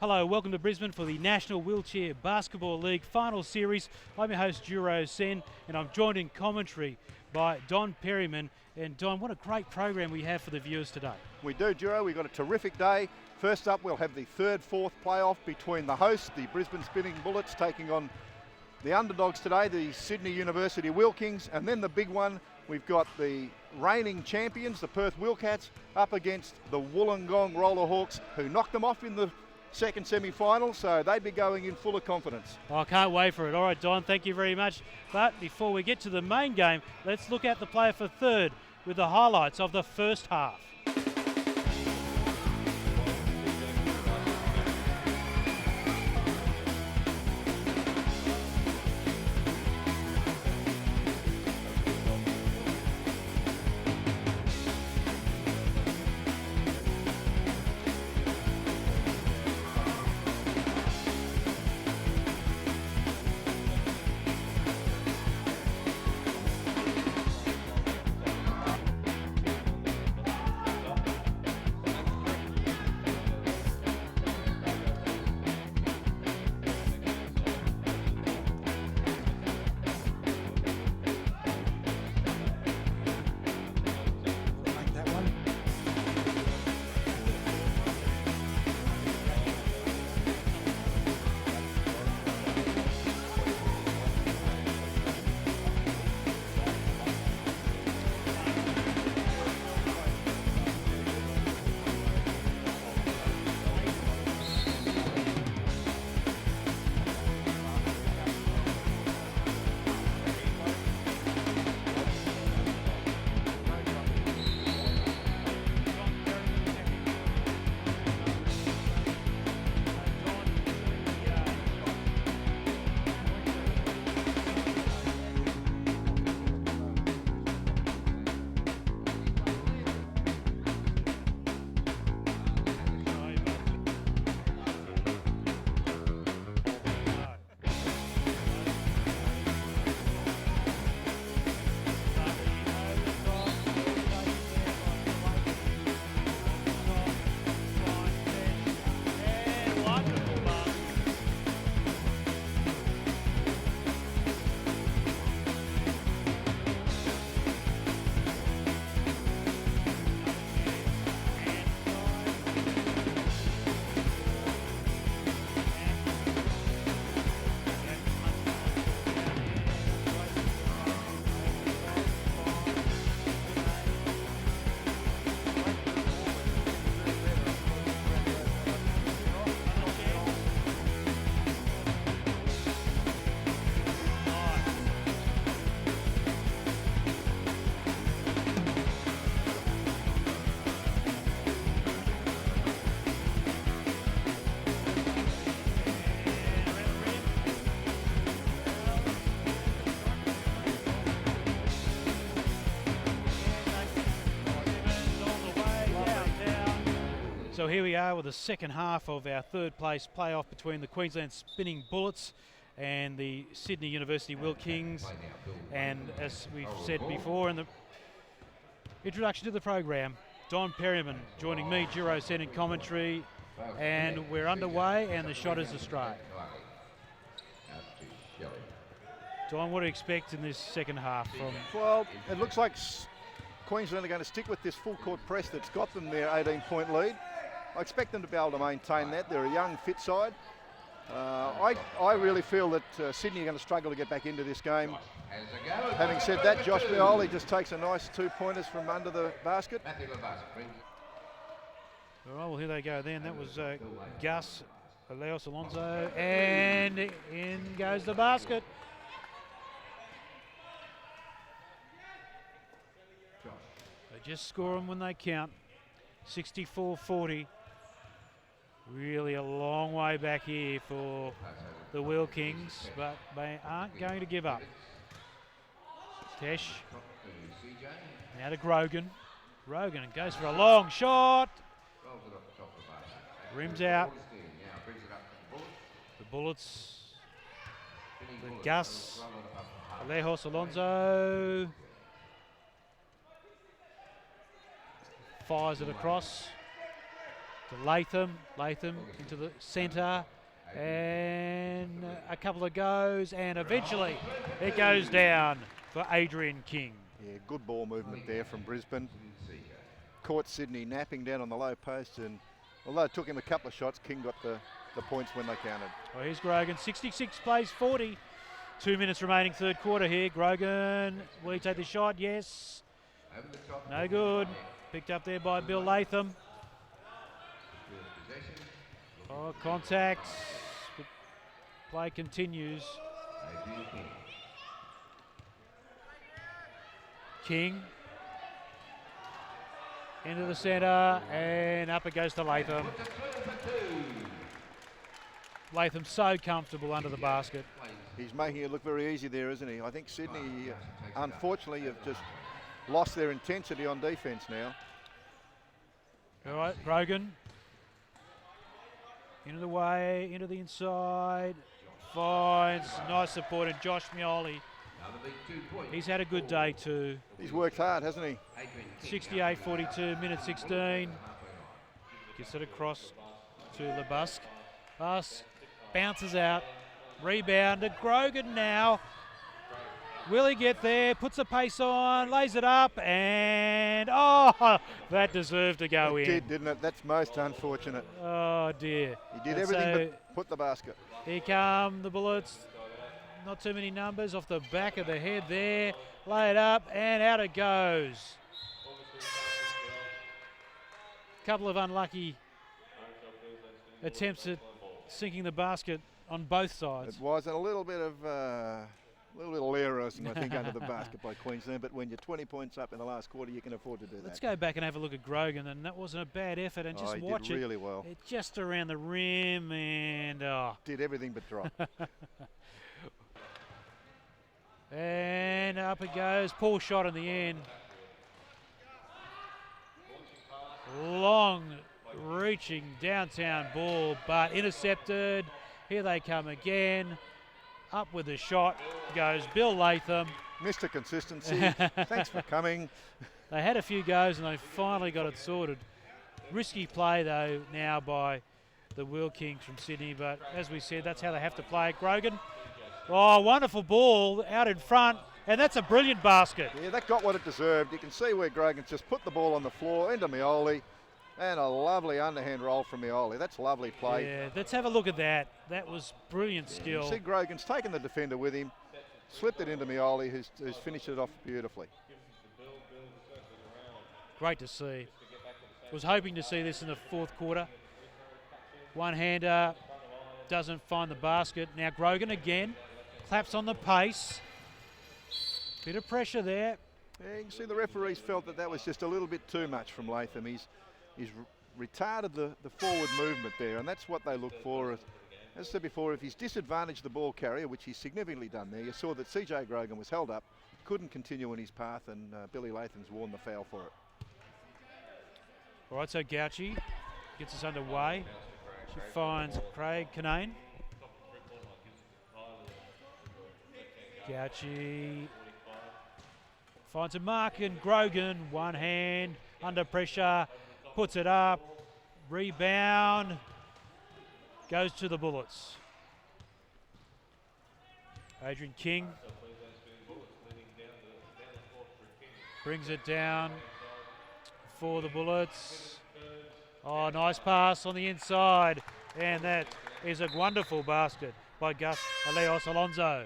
Hello, welcome to Brisbane for the National Wheelchair Basketball League Final Series. I'm your host, Duro Sen, and I'm joined in commentary by Don Perryman. And Don, what a great program we have for the viewers today. We do, Duro. We've got a terrific day. First up, we'll have the third-fourth playoff between the hosts, the Brisbane Spinning Bullets, taking on the underdogs today, the Sydney University Wheelkings, and then the big one, we've got the reigning champions, the Perth Wheelcats, up against the Wollongong Rollerhawks, who knocked them off in the second semi-final, so they'd be going in full of confidence. I can't wait for it. All right, Don, thank you very much. But before we get to the main game, let's look at the player for third with the highlights of the first half. So here we are with the second half of our third place playoff between the Queensland Spinning Bullets and the Sydney University Wheelkings. And as we've said before in the introduction to the program, Don Perryman joining me, Duro Sen, in commentary. And we're underway and the shot is astray. Don, what do you expect in this second half from? Well, it looks like Queensland are going to stick with this full court press that's got them their 18-point lead. I expect them to be able to maintain that. They're a young, fit side. I really feel that Sydney are going to struggle to get back into this game. Having said that, Josh Bioli just takes a nice 2-pointers from under the basket. All right, well, here they go then. That was Gus, Leos Alonso, and in goes the basket. They just score them when they count. 64-40. Really a long way back here for the Wheelkings, but they aren't going to give up. Tesh. Now to Grogan. Grogan goes for a long shot. Rims out. The Bullets. The Gus. Alejos Alonso. Fires it across. To Latham. Latham into the centre. And a couple of goes. And eventually it goes down for Adrian King. Yeah, good ball movement there from Brisbane. Caught Sydney napping down on the low post, and although it took him a couple of shots, King got the points when they counted. Well, here's Grogan, 66 plays 40. 2 minutes remaining, third quarter here. Grogan, will he take the shot? Yes. No good. Picked up there by Bill Latham. Oh, contact. Play continues. King into the centre, and up it goes to Latham. Latham so comfortable under the basket. He's making it look very easy there, isn't he? I think Sydney, unfortunately, have just lost their intensity on defence now. All right, Grogan. Into the way, into the inside. Finds, nice support, and Josh Mioli. He's had a good day too. He's worked hard, hasn't he? 68-42, minute 16. Gets it across to the Busk. Busk bounces out. Rebound to Grogan now. Will he get there? Puts the pace on, lays it up, and oh, that deserved to go in. It did, didn't it? That's most unfortunate. Oh dear. He did everything but put the basket. Here come the Bullets. Not too many numbers off the back of the head there. Lay it up and out it goes. Couple of unlucky attempts at sinking the basket on both sides. It was a little bit of errors, I think, under the basket by Queensland. But when you're 20 points up in the last quarter, you can afford to do that. Let's go back and have a look at Grogan, and that wasn't a bad effort. And just watch he did really well. It just around the rim, and did everything but drop. And up it goes. Poor shot in the end. Long reaching downtown ball, but intercepted. Here they come again. Up with the shot goes Bill Latham. Mr. Consistency, thanks for coming. They had a few goes and they finally got it sorted. Risky play though now by the Wheelkings from Sydney, but as we said, that's how they have to play it. Grogan. Oh, wonderful ball out in front, and that's a brilliant basket. Yeah, that got what it deserved. You can see where Grogan's just put the ball on the floor into Mioli, and a lovely underhand roll from Mioli. That's lovely play. Yeah, let's have a look at that. That was brilliant skill. You see Grogan's taken the defender with him, slipped it into Mioli, who's finished it off beautifully. Great to see. Was hoping to see this in the fourth quarter. One-hander doesn't find the basket. Now Grogan again. Claps on the pace. Bit of pressure there. Yeah, you can see the referees felt that was just a little bit too much from Latham. He's retarded the forward movement there, and that's what they look for. As I said before, if he's disadvantaged the ball carrier, which he's significantly done there, you saw that CJ Grogan was held up, couldn't continue in his path, and Billy Latham's worn the foul for it. All right, so Gauchi gets us underway. She finds Craig Canane. Gauchi finds a mark, and Grogan, one hand, under pressure, puts it up, rebound, goes to the Bullets. Adrian King brings it down for the Bullets. Oh, nice pass on the inside, and that is a wonderful basket by Gus Aleos Alonso.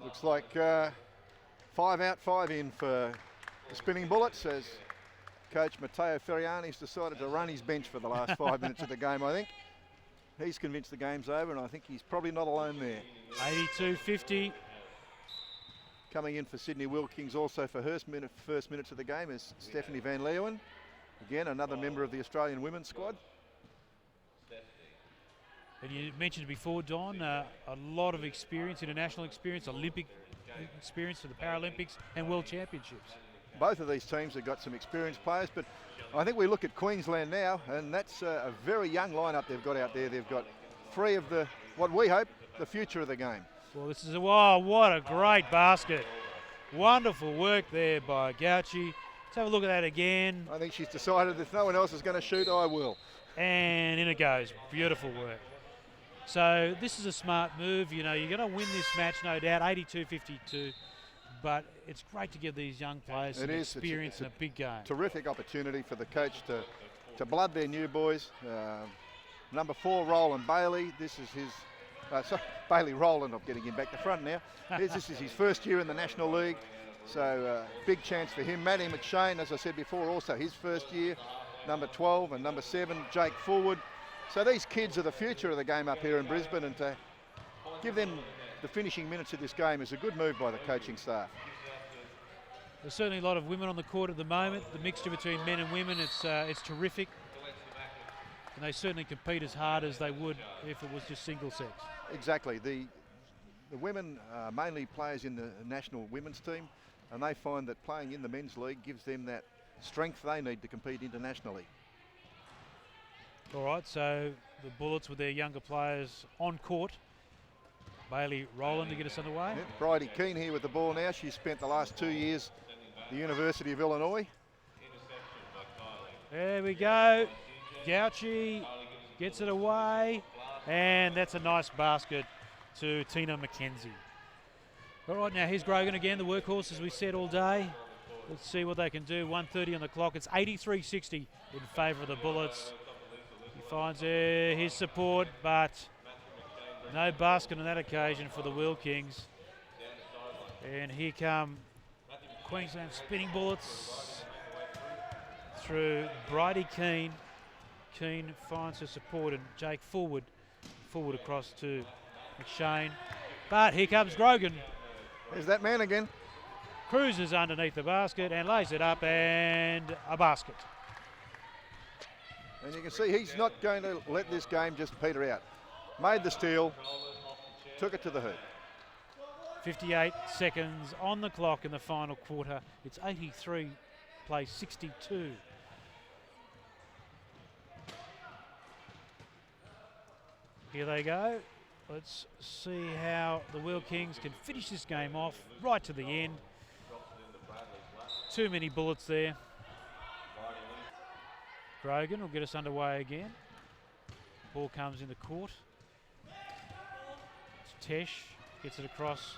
Looks like 5 out, 5 in for the Spinning Bullets, as Coach Matteo Ferriani's decided to run his bench for the last 5 minutes of the game, I think. He's convinced the game's over, and I think he's probably not alone there. 82-50. Coming in for Sydney Wheelkings also for her first minutes of the game is Stephanie Van Leeuwen. Again, another member of the Australian women's squad. And you mentioned before, Don, a lot of experience, international experience, Olympic experience for the Paralympics and World Championships. Both of these teams have got some experienced players, but I think we look at Queensland now, and that's a very young lineup they've got out there. They've got 3 of what we hope, the future of the game. Well, this is wow, what a great basket. Wonderful work there by Gauchi have a look at that again. I think she's decided if no one else is going to shoot, I will. And in it goes. Beautiful work. So this is a smart move. You know, you're going to win this match, no doubt, 82-52. But it's great to give these young players some experience in a big game. Terrific opportunity for the coach to blood their new boys. Number 4, Roland Bailey. This is his, sorry, Bailey Roland, I'm getting him back to front now. This is his first year in the National League. So big chance for him. Matty McShane, as I said before, also his first year. Number 12 and number 7, Jake Fullwood. So these kids are the future of the game up here in Brisbane, and to give them the finishing minutes of this game is a good move by the coaching staff. There's certainly a lot of women on the court at the moment. The mixture between men and women, it's terrific. And they certainly compete as hard as they would if it was just single sex. Exactly. The women are mainly players in the national women's team, and they find that playing in the men's league gives them that strength they need to compete internationally. All right, so the Bullets with their younger players on court. Bailey Rowland to get us underway. Yeah, Bridie Keane here with the ball now. She's spent the last 2 years at the University of Illinois. There we go. Gauchi gets it away, and that's a nice basket to Tina McKenzie. All right, now here's Grogan again, the workhorse, as we said all day. Let's see what they can do. 1:30 on the clock. It's 83-60 in favour of the Bullets. He finds his support, but no basket on that occasion for the Wheelkings. And here come Queensland Spinning Bullets through Bridie Keane. Keane finds her support, and Jake Fullwood across to McShane. But here comes Grogan. There's that man again. Cruises underneath the basket and lays it up, and a basket. And you can see he's not going to let this game just peter out. Made the steal, took it to the hoop. 58 seconds on the clock in the final quarter. It's 83, plays 62. Here they go. Let's see how the Wheelkings can finish this game off right to the end. Too many bullets there. Grogan will get us underway again. Ball comes in the court. It's Tesh, gets it across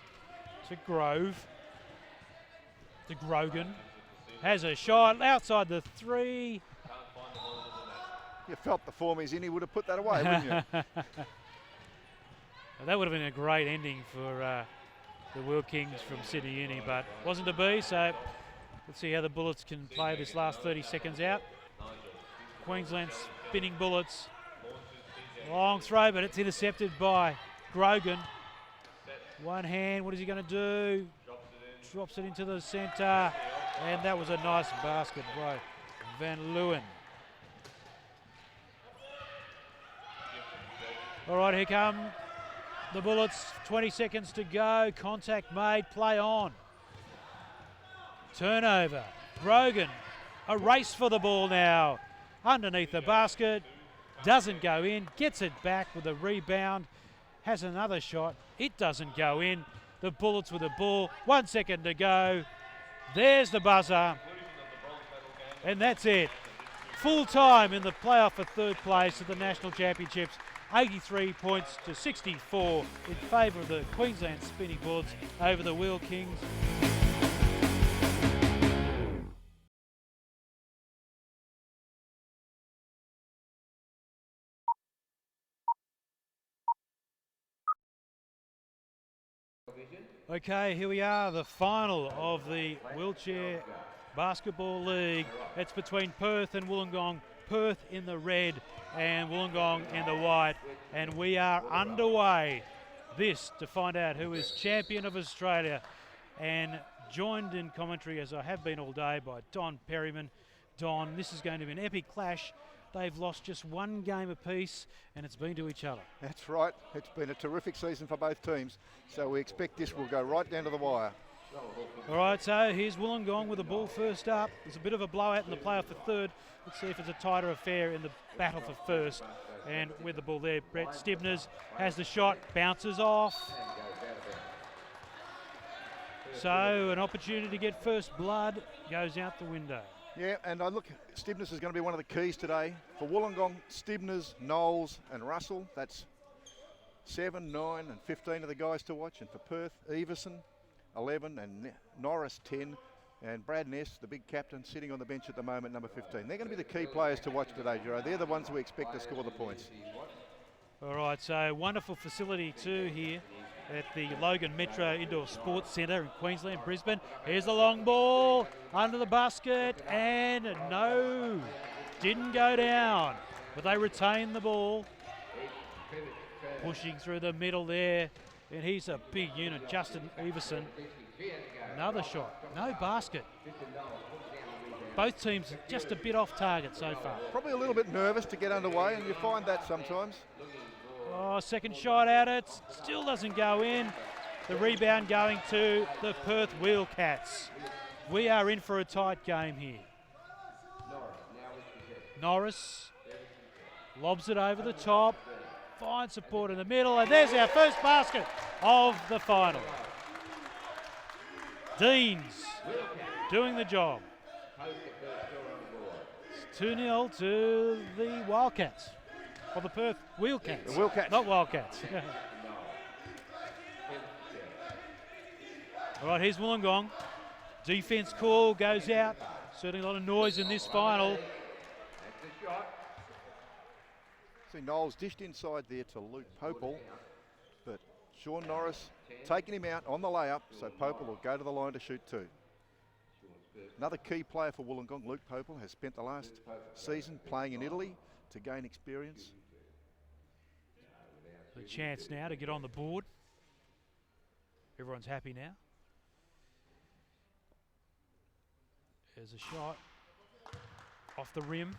to Grove. To Grogan. Has a shot outside the 3. You felt the form he's in, he would have put that away, wouldn't you? That would have been a great ending for the Wheelkings from Sydney Uni, but wasn't to be, so let's see how the Bullets can play this last 30 seconds out. Queensland Spinning Bullets. Long throw, but it's intercepted by Grogan. One hand, what is he going to do? Drops it into the centre, and that was a nice basket by Van Leeuwen. All right, here come the Bullets. 20 seconds to go. Contact made. Play on. Turnover. Grogan. A race for the ball now. Underneath the basket. Doesn't go in. Gets it back with a rebound. Has another shot. It doesn't go in. The Bullets with the ball. 1 second to go. There's the buzzer. And that's it. Full time in the playoff for third place at the National Championships. 83 points to 64 in favour of the Queensland Spinning Bullets over the Wheelkings. Okay, here we are, the final of the Wheelchair Basketball League. It's between Perth and Wollongong. Perth in the red and Wollongong in the white. And we are underway. This to find out who is champion of Australia. And joined in commentary, as I have been all day, by Don Perryman. Don, this is going to be an epic clash. They've lost just one game apiece, and it's been to each other. That's right. It's been a terrific season for both teams. So we expect this will go right down to the wire. All right, so here's Wollongong with the ball first up. There's a bit of a blowout in the playoff for third. Let's see if it's a tighter affair in the battle for first. And with the ball there, Brett Stibners has the shot, bounces off. So an opportunity to get first blood goes out the window. Yeah, and I look, Stibness is going to be one of the keys today. For Wollongong, Stibness, Knowles and Russell, that's 7, 9 and 15 of the guys to watch. And for Perth, Everson, 11 and Norris, 10. And Brad Ness, the big captain, sitting on the bench at the moment, number 15. They're going to be the key players to watch today, Giro. They're the ones we expect to score the points. All right, so wonderful facility too here at the Logan Metro Indoor Sports Centre in Queensland, Brisbane. Here's the long ball under the basket, and no, didn't go down, but they retained the ball. Pushing through the middle there, and he's a big unit, Justin Everson. Another shot, no basket. Both teams just a bit off target so far. Probably a little bit nervous to get underway, and you find that sometimes. Oh, second shot at it, still doesn't go in. The rebound going to the Perth Wheelcats. We are in for a tight game here. Norris lobs it over the top, finds support in the middle, and there's our first basket of the final. Deans doing the job. It's 2-0 to the Wildcats. Or the Perth Wheelcats. The Wheelcats. Not Wildcats. All right, here's Wollongong. Defence call goes out. Certainly a lot of noise in this final. See Knowles dished inside there to Luke Popel, but Sean Norris taking him out on the layup, so Popel will go to the line to shoot two. Another key player for Wollongong, Luke Popel, has spent the last season playing in Italy to gain experience. The chance now to get on the board. Everyone's happy now. There's a shot off the rim.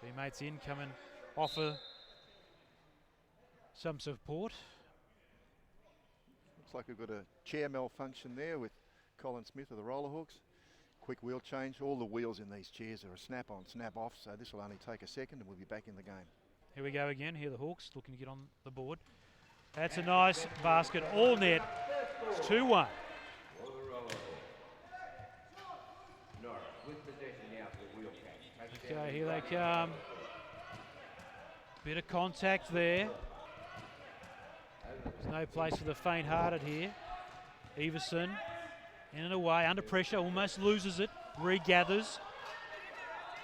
Teammates in, come and offer some support. Looks like we've got a chair malfunction there with Colin Smith of the Rollerhawks. Quick wheel change. All the wheels in these chairs are a snap on, snap off, so this will only take a second and we'll be back in the game. Here we go again. Here the Hawks looking to get on the board. That's a nice basket, all net. It's 2-1. Okay, here they come. Bit of contact there. There's no place for the faint-hearted here. Everson in and away, under pressure, almost loses it, regathers.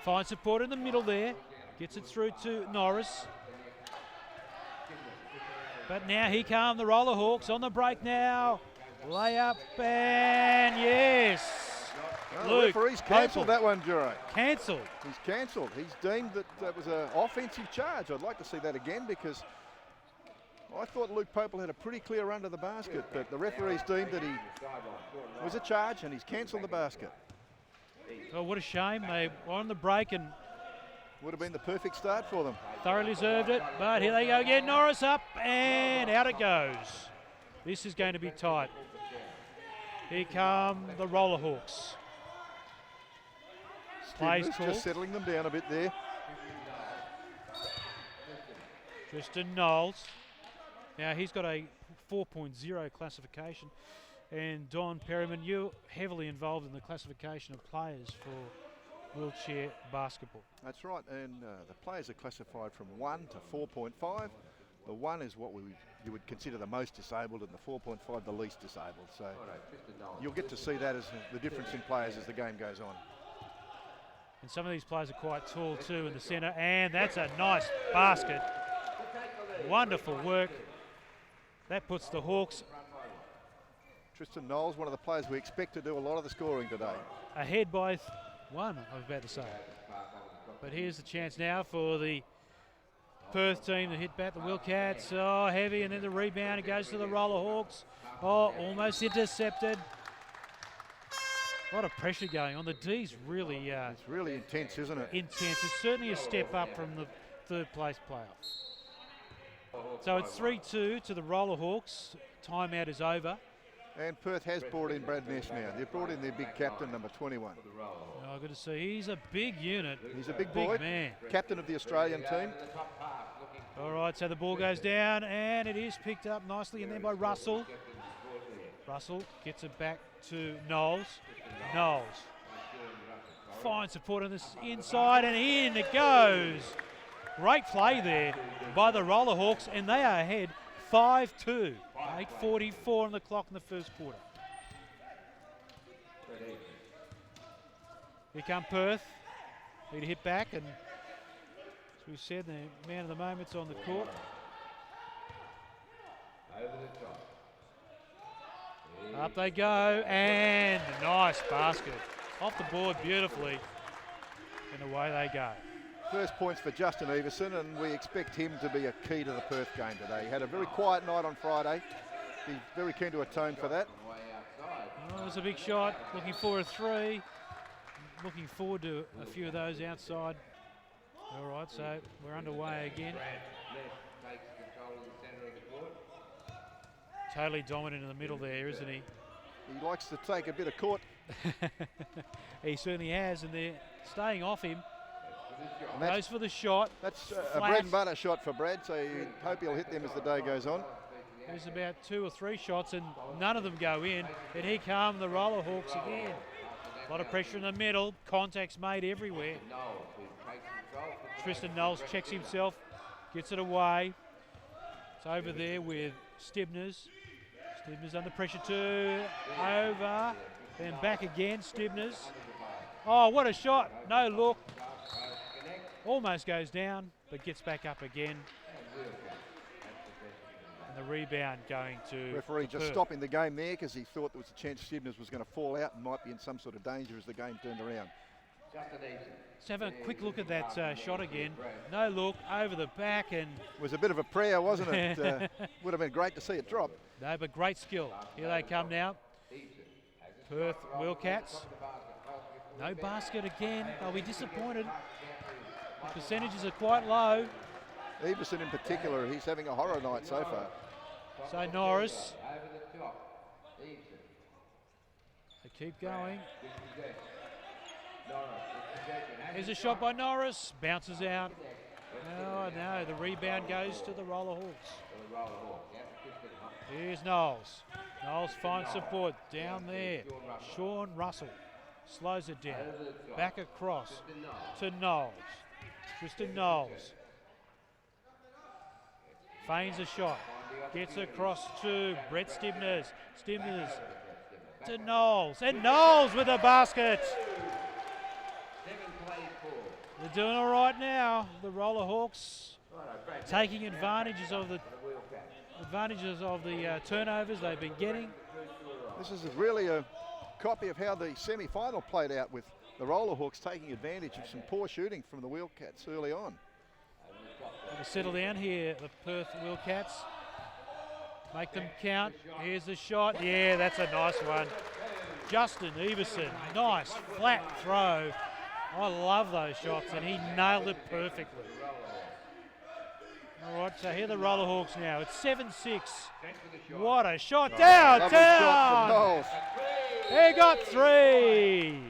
Finds support in the middle there. Gets it through to Norris. But now here come the Rollerhawks on the break now. Layup and yes. The referee's cancelled that one, Juro. Cancelled. He's cancelled. He's deemed that that was an offensive charge. I'd like to see that again because I thought Luke Popel had a pretty clear run to the basket, but the referee's deemed that he was a charge and he's cancelled the basket. Oh, what a shame. They were on the break and would have been the perfect start for them. Thoroughly deserved it, but here they go again. Norris up and out it goes. This is going to be tight. Here come the Rollerhawks. Plays called. Just settling them down a bit there. Tristan Knowles. Now he's got a 4.0 classification. And Don Perryman, you're heavily involved in the classification of players for wheelchair basketball. That's right, and the players are classified from 1 to 4.5. The 1 is what you would consider the most disabled, and the 4.5 the least disabled. So you'll get to see that as the difference in players as the game goes on. And some of these players are quite tall too in the centre, and that's a nice basket. Wonderful work. That puts the Hawks Tristan Knowles, one of the players we expect to do a lot of the scoring today. ahead by one, I was about to say. But here's the chance now for the Perth team to hit back the Wheelcats. Oh, heavy, and then the rebound. It goes to the Rollerhawks. Oh, almost intercepted. A lot of pressure going on. The D's really... it's really intense, isn't it? Intense. It's certainly a step up from the third place playoff. So it's 3-2 to the Rollerhawks. Timeout is over. And Perth has brought in Brad Ness now. They've brought in their big captain, number 21. Oh, good to see. He's a big unit. He's a big boy. Big man. Captain of the Australian team. All right, so the ball goes down, and it is picked up nicely, and then by Russell. Russell gets it back to Knowles. Knowles. Fine support on this inside, and in it goes. Great play there by the Rollerhawks, and they are ahead 5-2. 8:44 on the clock in the first quarter. Here come Perth. Need to hit back, and as we said, the man of the moment's on the court. Up they go, and nice basket. Off the board beautifully, and away they go. First points for Justin Everson, and we expect him to be a key to the Perth game today. He had a very quiet night on Friday. He's very keen to atone for that. Oh, it was a big shot. Looking for a three. Looking forward to a few of those outside. All right, so we're underway again. Totally dominant in the middle there, isn't he? He likes to take a bit of court. He certainly has, and they're staying off him. Goes for the shot. That's a bread and butter shot for Brad, so you hope he'll hit them as the day goes on. There's about 2 or 3 shots, and none of them go in. And here come the Rollerhawks again. A lot of pressure in the middle. Contacts made everywhere. Tristan Knowles checks himself, gets it away. It's over there with Stibners. Stibners under pressure too. Over. Then back again, Stibners. Oh, what a shot. No look. Almost goes down, but gets back up again. And the rebound going to referee just Perth. stopping the game there because he thought there was a chance Stibners was going to fall out and might be in some sort of danger as the game turned around. Let's have a quick look at that shot again. No look, over the back, and it was a bit of a prayer, wasn't it? Would have been great to see it drop. No, but great skill. Here they come now. Perth Wheelcats. No basket again. They'll be disappointed. The percentages are quite low. Everson in particular, he's having a horror night so far. So Norris. They keep going. Here's a shot by Norris. Bounces out. Oh no, the rebound goes to the Rollerhawks. Here's Knowles. Knowles finds support down there. Sean Russell slows it down. Back across to Knowles. Tristan Knowles. Feigns a shot. Gets across to Brett Stibners. Stibners to Knowles. And Knowles with a basket. They're doing all right now. The Rollerhawks taking advantages of the turnovers they've been getting. This is really a copy of how the semi-final played out, with the Rollerhawks taking advantage of some poor shooting from the Wheelcats early on. To settle down here, the Perth Wheelcats. Make them count. Here's the shot. Yeah, that's a nice one. Justin Everson, nice flat throw. I love those shots, and he nailed it perfectly. All right, so here are the Rollerhawks now. It's 7-6. What a shot. Downtown! Shot from Knowles. He got 3.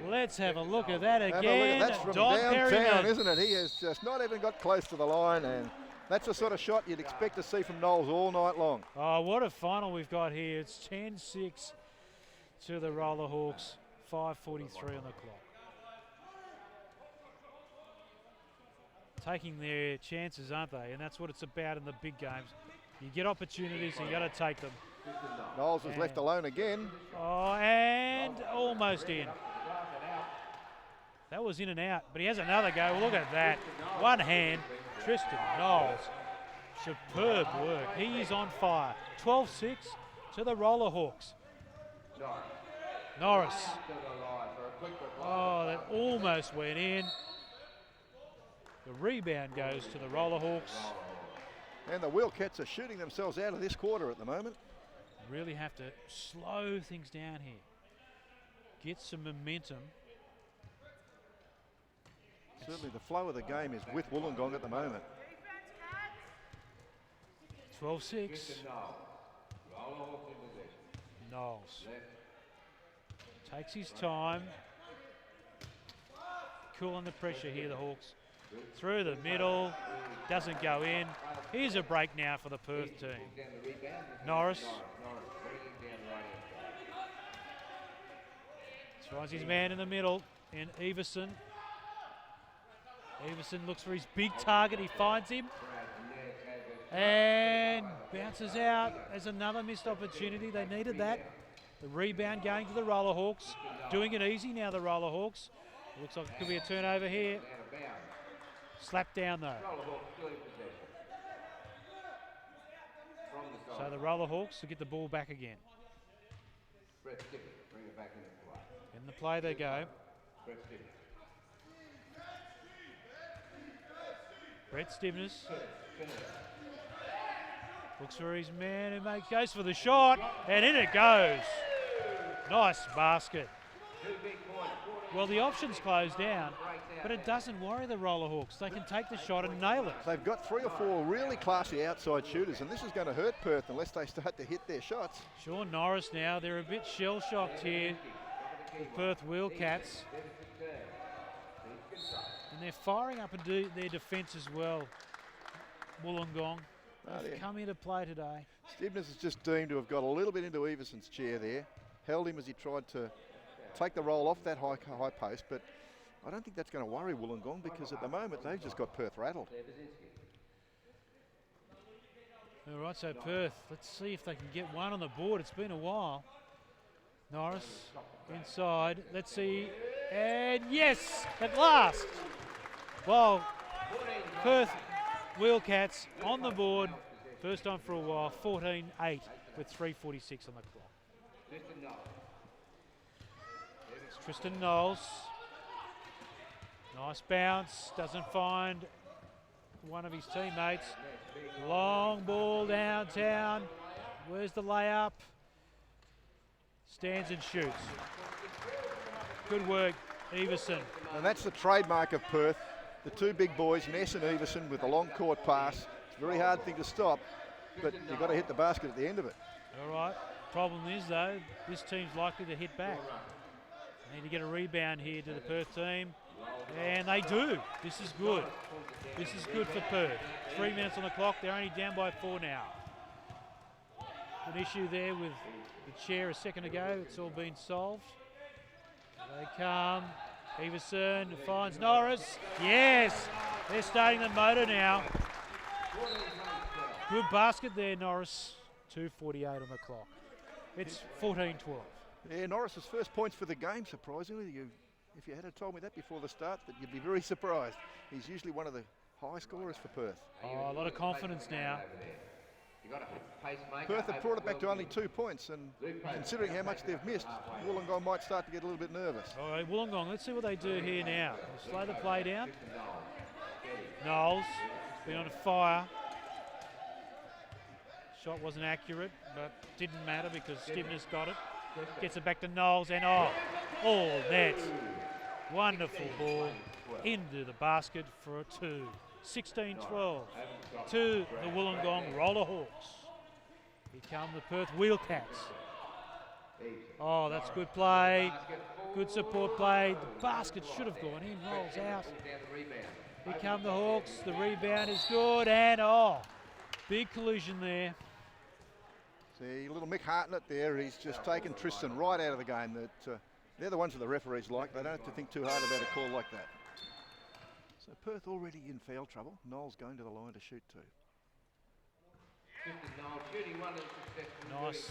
Let's have a look at that again. That's from Don downtown, Perryman. isn't it? He has just not even got close to the line, and that's the sort of shot you'd expect to see from Knowles all night long. Oh, what a final we've got here. It's 10-6 to the Rollerhawks. 5:43 on the clock. Taking their chances, aren't they? And that's what it's about in the big games. You get opportunities, and you got to take them. Knowles is left alone again. Oh, and almost in. That was in and out, but he has another go. Well, look at that. One hand, Tristan Knowles. Superb work. He is on fire. 12-6 to the Rollerhawks. Norris. Oh, that almost went in. The rebound goes to the Rollerhawks. And the Wheelcats are shooting themselves out of this quarter at the moment. Really have to slow things down here. Get some momentum. Certainly the flow of the game is with Wollongong at the moment. 12-6. Knowles takes his time. Cool under pressure here, the Hawks. Through the middle, doesn't go in. Here's a break now for the Perth team. Norris tries his man in the middle, and Everson. Everson looks for his big target. He finds him and bounces out as another missed opportunity. They needed that. The rebound going to the Rollerhawks. Doing it easy now, the Rollerhawks. Looks like it could be a turnover here. Slap down though. So the Rollerhawks will get the ball back again. In the play they go. Brett Stivness looks for his man who goes for the shot, and in it goes. Nice basket. Well, the options closed down, but it doesn't worry the Rollerhawks. They can take the shot and nail it. They've got 3 or 4 really classy outside shooters, and this is going to hurt Perth unless they start to hit their shots. Sean Norris now, they're a bit shell-shocked here, the Perth Wheelcats. And they're firing up into their defence as well. Wollongong. They've come into play today. Stivness is just deemed to have got a little bit into Everson's chair there. Held him as he tried to take the roll off that high post, but I don't think that's going to worry Wollongong because at the moment they've just got Perth rattled. All right, so Perth, let's see if they can get one on the board. It's been a while. Norris inside, let's see, and yes, at last. Well, Perth Wheelcats on the board, first time for a while, 14-8 with 3:46 on the clock. It's Tristan Knowles. Nice bounce, doesn't find one of his teammates. Long ball downtown. Where's the layup? Stands and shoots. Good work, Everson. And that's the trademark of Perth. The two big boys, Ness and Everson, with the long court pass. It's a very hard thing to stop, but you've got to hit the basket at the end of it. All right. Problem is, though, this team's likely to hit back. They need to get a rebound here to the Perth team. And they do. This is good. This is good for Perth. 3 minutes on the clock. They're only down by 4 now. An issue there with the chair a second ago. It's all been solved. They come. Everson finds Norris. Yes! They're starting the motor now. Good basket there, Norris. 2:48 on the clock. It's 14-12. Yeah, Norris's first points for the game, surprisingly. If you had told me that before the start, that you'd be very surprised. He's usually one of the high scorers for Perth. Oh, a lot of confidence now. Perth have brought it back to only 2 points, and considering how much they've missed, Wollongong might start to get a little bit nervous. All right, Wollongong, let's see what they do here now. They'll slow the play down. Knowles been on fire. Shot wasn't accurate, but didn't matter because Stivness got it. Gets it back to Knowles, and all net. Wonderful ball into the basket for a 2. 16-12 to the Wollongong Rollerhawks. Here come the Perth Wheelcats. Oh, that's good play. Good support play. The basket should have gone in. Rolls out. Here come the Hawks. The rebound is good, and big collision there. See, little Mick Hartnett there. He's just taken Tristan right out of the game. They're the ones that the referees like. They don't have to think too hard about a call like that. So Perth already in foul trouble. Knowles going to the line to shoot 2. Nice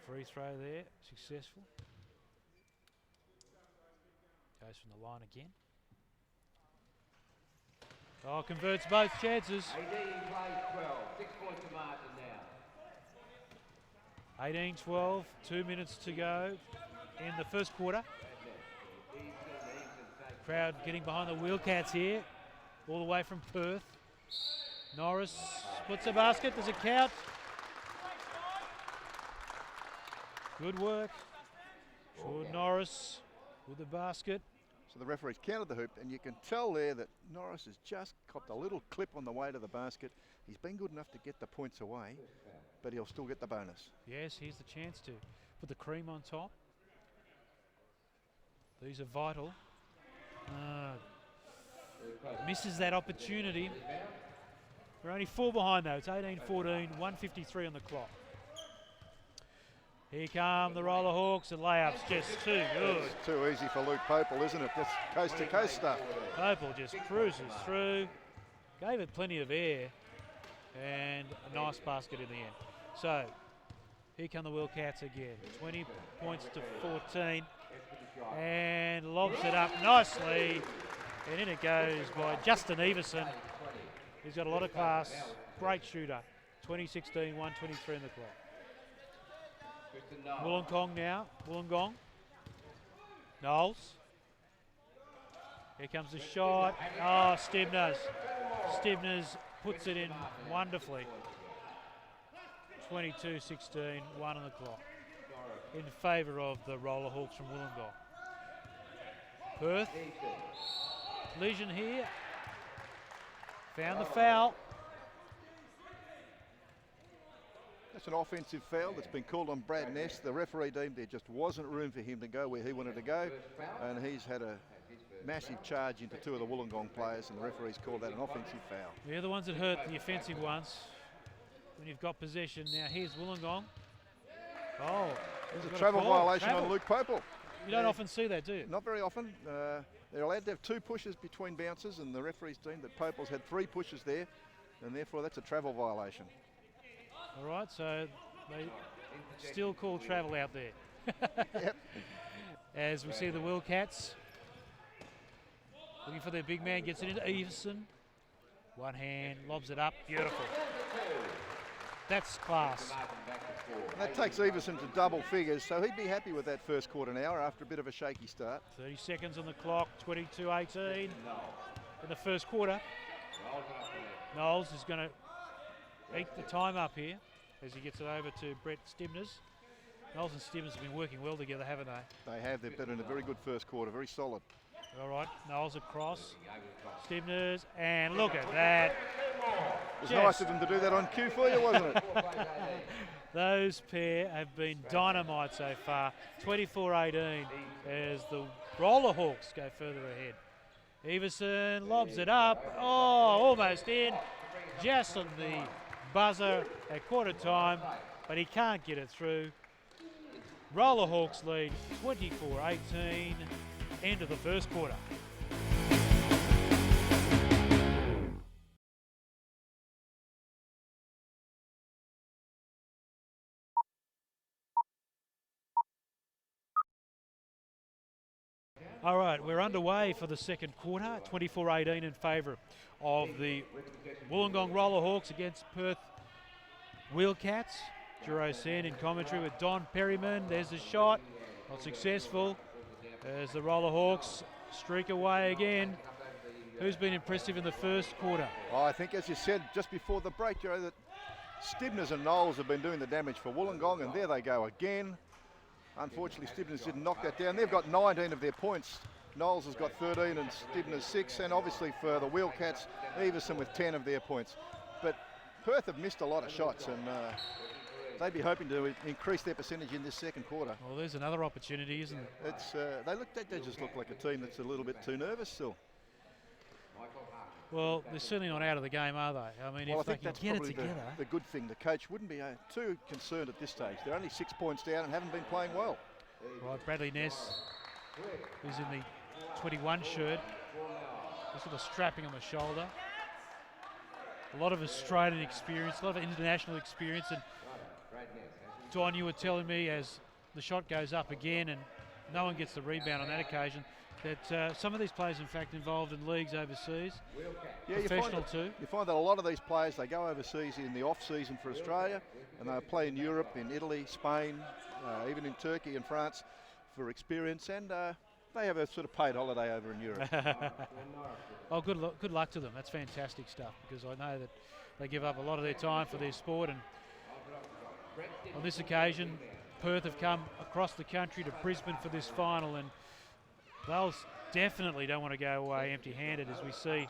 free throw there, successful. Goes from the line again. Oh, converts both chances. 18-12, 2 minutes to go in the first quarter. Crowd getting behind the Wheelcats here, all the way from Perth. Norris puts a basket. Does it count? Good work. Sean Norris with the basket. So the referee's counted the hoop, and you can tell there that Norris has just copped a little clip on the way to the basket. He's been good enough to get the points away, but he'll still get the bonus. Yes, here's the chance to put the cream on top. These are vital. Misses that opportunity. We're only 4 behind though. It's 18-14, 1:53 on the clock. Here come the Rollerhawks, and layups just too good. It's too easy for Luke Popel, isn't it? That's coast-to-coast stuff. Popel just cruises through, gave it plenty of air, and a nice basket in the end. So, here come the Wheelcats again. 20 points to 14, and lobs it up nicely, and in it goes by Justin Everson. He's got a lot of class, great shooter. 2016, 1:23 on the clock. Wollongong now, Wollongong. Knowles. Here comes the shot. Oh, Stibners. Stibners puts it in wonderfully. 22-16, 1 on the clock. In favour of the Rollerhawks from Wollongong. Perth. Collision here. Found the foul. That's an offensive foul that's been called on Brad Ness. The referee deemed there just wasn't room for him to go where he wanted to go, and he's had a massive charge into 2 of the Wollongong players, and the referee's called that an offensive foul. They're the ones that hurt the offensive ones when you've got possession. Now here's Wollongong. Oh, there's a travel violation on Luke Popel. You don't often see that, do you? Not very often. They're allowed to have 2 pushes between bounces, and the referee's deemed that Popel's had 3 pushes there, and therefore that's a travel violation. All right, so they still call travel out there. Yep. As we see the Wheelcats looking for their big man, gets it into Everson. One hand, lobs it up, beautiful. That's class. That takes Everson to double figures, so he'd be happy with that first quarter now after a bit of a shaky start. 30 seconds on the clock, 22-18 in the first quarter. Knowles is going to eat the time up here as he gets it over to Brett Stibners. Knowles and Stibners have been working well together, haven't they? They have. They've been in a very good first quarter, very solid. All right, Knowles across. Stibners, and look at that. It was nice of them to do that on cue for you, wasn't it? Those pair have been dynamite so far. 24-18 as the Rollerhawks go further ahead. Everson lobs it up. Oh, almost in. Just on the buzzer at quarter time, but he can't get it through. Rollerhawks lead 24-18, end of the first quarter. All right, we're underway for the second quarter, 24-18 in favour of the Wollongong Rollerhawks against Perth Wheelcats. Juro Sen in commentary with Don Perryman. There's the shot, not successful as the Rollerhawks streak away again. Who's been impressive in the first quarter? Oh, I think, as you said just before the break, Joe, that Stibners and Knowles have been doing the damage for Wollongong, and there they go again. Unfortunately, Stibners didn't knock that down. They've got 19 of their points. Knowles has got 13 and Stibners 6, and obviously for the Wheelcats, Everson with 10 of their points. But Perth have missed a lot of shots, and they'd be hoping to increase their percentage in this second quarter. Well, there's another opportunity, isn't it? It's they just look like a team that's a little bit too nervous still. Well, they're certainly not out of the game, are they? I mean, well, if I they think can that's get it probably together. the good thing. The coach wouldn't be too concerned at this stage. They're only 6 points down and haven't been playing well. Right, Bradley Ness, who's in the 21 shirt. Just got a strapping on the shoulder. A lot of Australian experience, a lot of international experience. And Don, you were telling me as the shot goes up again and no one gets the rebound on that occasion, that some of these players, in fact, involved in leagues overseas, professional too. You find that a lot of these players, they go overseas in the off-season for Australia, and they play in Europe, in Italy, Spain, even in Turkey and France for experience, and they have a sort of paid holiday over in Europe. Oh, good luck to them. That's fantastic stuff, because I know that they give up a lot of their time for their sport, and on this occasion, Perth have come across the country to Brisbane for this final, and they'll definitely don't want to go away empty-handed, as we see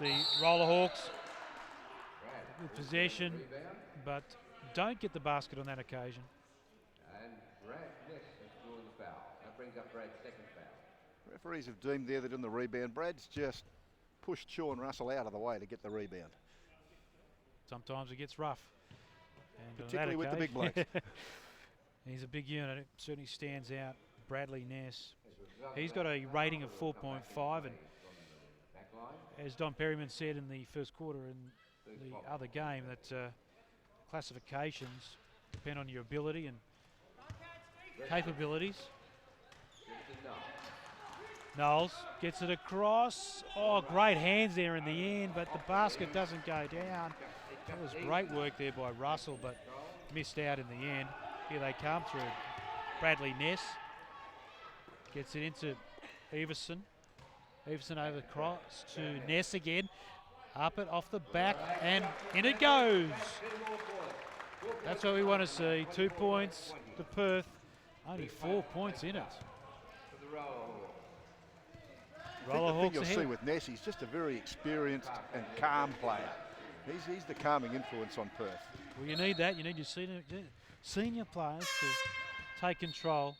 the Rollerhawks with possession, but don't get the basket on that occasion. And Brad Ness has drawn the foul. That brings up Brad's second foul. Referees have deemed there that in the rebound, Brad's just pushed Sean Russell out of the way to get the rebound. Sometimes it gets rough. And Particularly with the big blokes. He's a big unit. It certainly stands out. Bradley Ness. He's got a rating of 4.5, and as Don Perryman said in the first quarter in the other game, that classifications depend on your ability and capabilities. Knowles gets it across. Oh, great hands there in the end, but the basket doesn't go down. That was great work there by Russell, but missed out in the end. Here they come through. Bradley Ness gets it into Everson. Everson over the cross to Ness again. Up it off the back, and in it goes. That's what we want to see. 2 points to Perth. Only 4 points in it. I think the thing you'll see with Ness, he's just a very experienced and calm player. He's the calming influence on Perth. Well, you need that. You need your senior players to take control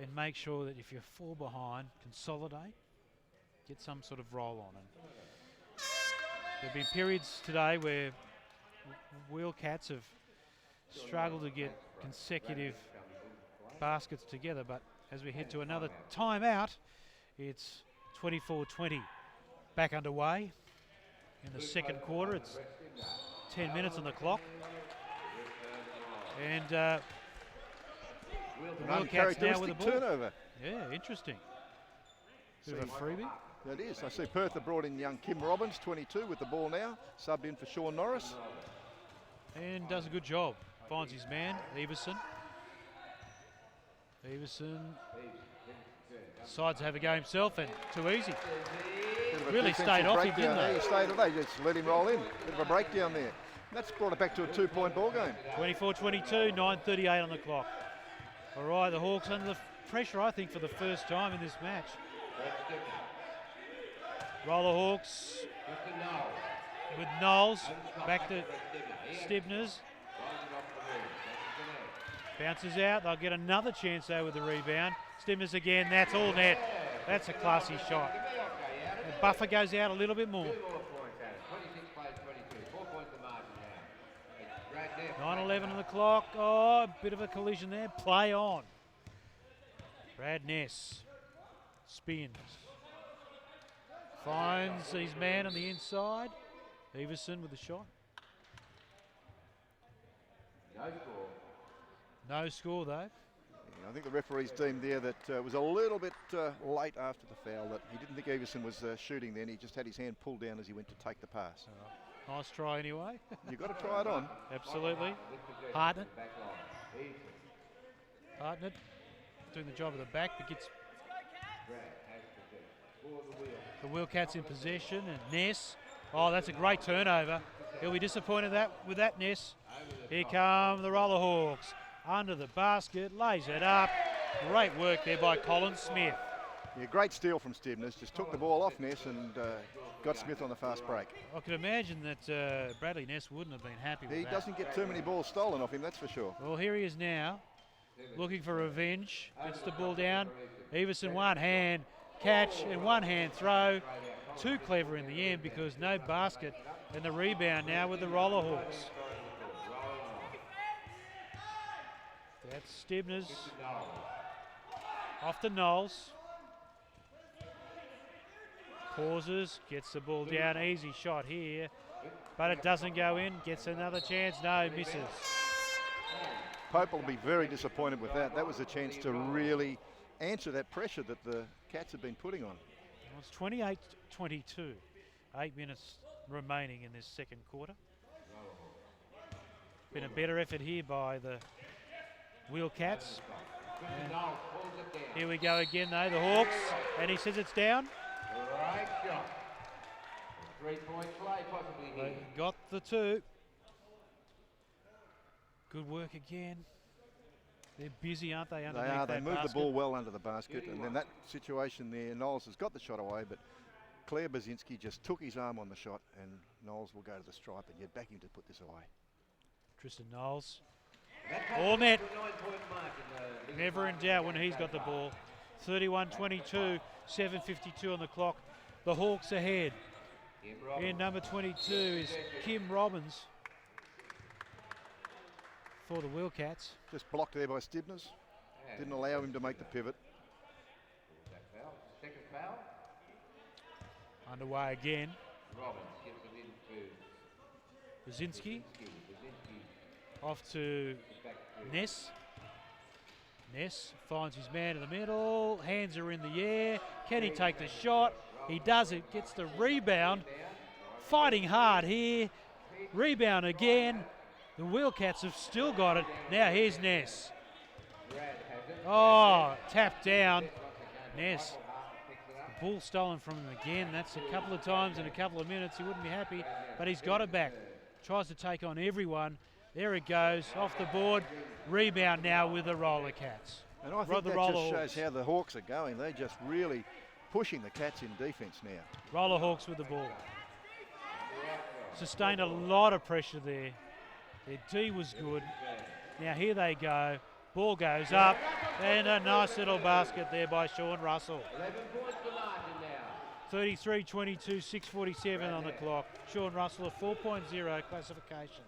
and make sure that if you're 4 behind, consolidate, get some sort of roll on. And there have been periods today where Wheelcats have struggled to get consecutive baskets together, but as we head to another timeout, it's 24-20 back underway in the second quarter. It's 10 minutes on the clock, and the Wheelcats now with the ball. Turnover. Yeah, interesting. Bit of a freebie. That is. I see Perth have brought in young Kim Robbins, 22, with the ball now, subbed in for Sean Norris. And does a good job. Finds his man, Everson. Everson decides to have a go himself, and too easy. Really stayed off him, didn't they? He stayed off. They just let him roll in. Bit of a breakdown there. And that's brought it back to a 2-point ball game. 24-22, 9:38 on the clock. All right, the Hawks under the pressure, I think, for the first time in this match. Rollerhawks with Knowles back to Stibners. Bounces out. They'll get another chance there with the rebound. Stibners again. That's all net. That's a classy shot. And Buffer goes out a little bit more. 9:11 on the clock. Oh, a bit of a collision there. Play on. Brad Ness spins. Finds his man on the inside. Everson with the shot. No score though. Yeah, I think the referee's deemed there that it was a little bit late after the foul, that he didn't think Everson was shooting then. He just had his hand pulled down as he went to take the pass. Nice try anyway. You've got to try it on. Absolutely. Hartnett. Hartnett doing the job of the back, but gets the Wheelcats in possession, and Ness. Oh, that's a great turnover. He'll be disappointed with that, Ness. Here come the Rollerhawks. Under the basket, lays it up. Great work there by Colin Smith. Yeah, great steal from Stibners. Just took the ball off Ness and got Smith on the fast break. I could imagine that Bradley Ness wouldn't have been happy with that. He doesn't get too many balls stolen off him, that's for sure. Well, here he is now, looking for revenge. Gets the ball down. Everson, one hand catch and one hand throw. Too clever in the end because no basket, and the rebound now with the Rollerhawks. That's Stibners. Off to Knowles. Pauses, gets the ball down. Easy shot here, but it doesn't go in. Gets another chance. No, misses. Pope will be very disappointed with that. That was a chance to really answer that pressure that the Cats have been putting on. Well, it's 28-22. 8 minutes remaining in this second quarter. Been a better effort here by the Wheelcats. And here we go again though, the Hawks, and he says it's down. Right shot. 3-point play possibly here. They got the two. Good work again. They're busy, aren't they? They are. They moved the ball well under the basket, and then that situation there, Knowles has got the shot away, but Claire Basinski just took his arm on the shot, and Knowles will go to the stripe, and you'd back him to put this away. Tristan Knowles. All net. Never in doubt when he's got the ball. 31-22, 7:52 on the clock. The Hawks ahead. In number 22 is Kim Robbins for the Wheelcats. Just blocked there by Stibners. Didn't allow him to make the pivot. Second foul. Underway again. Robbins gives it into Brzezinski. Off to Ness. Ness finds his man in the middle. Hands are in the air. Can he take the shot? He does it. Gets the rebound. Fighting hard here. Rebound again. The Wheelcats have still got it. Now here's Ness. Oh, tapped down. Ness. The ball stolen from him again. That's a couple of times in a couple of minutes. He wouldn't be happy, but he's got it back. Tries to take on everyone. There it goes, off the board. Rebound now with the Rollercats. And I think that just shows how the Hawks are going. They're just really pushing the Cats in defence now. Rollerhawks with the ball. Sustained a lot of pressure there. Their D was good. Now here they go. Ball goes up, and a nice little basket there by Sean Russell. 11 points for Martin now. 33-22, 6:47 on the clock. Sean Russell, a 4.0 classification.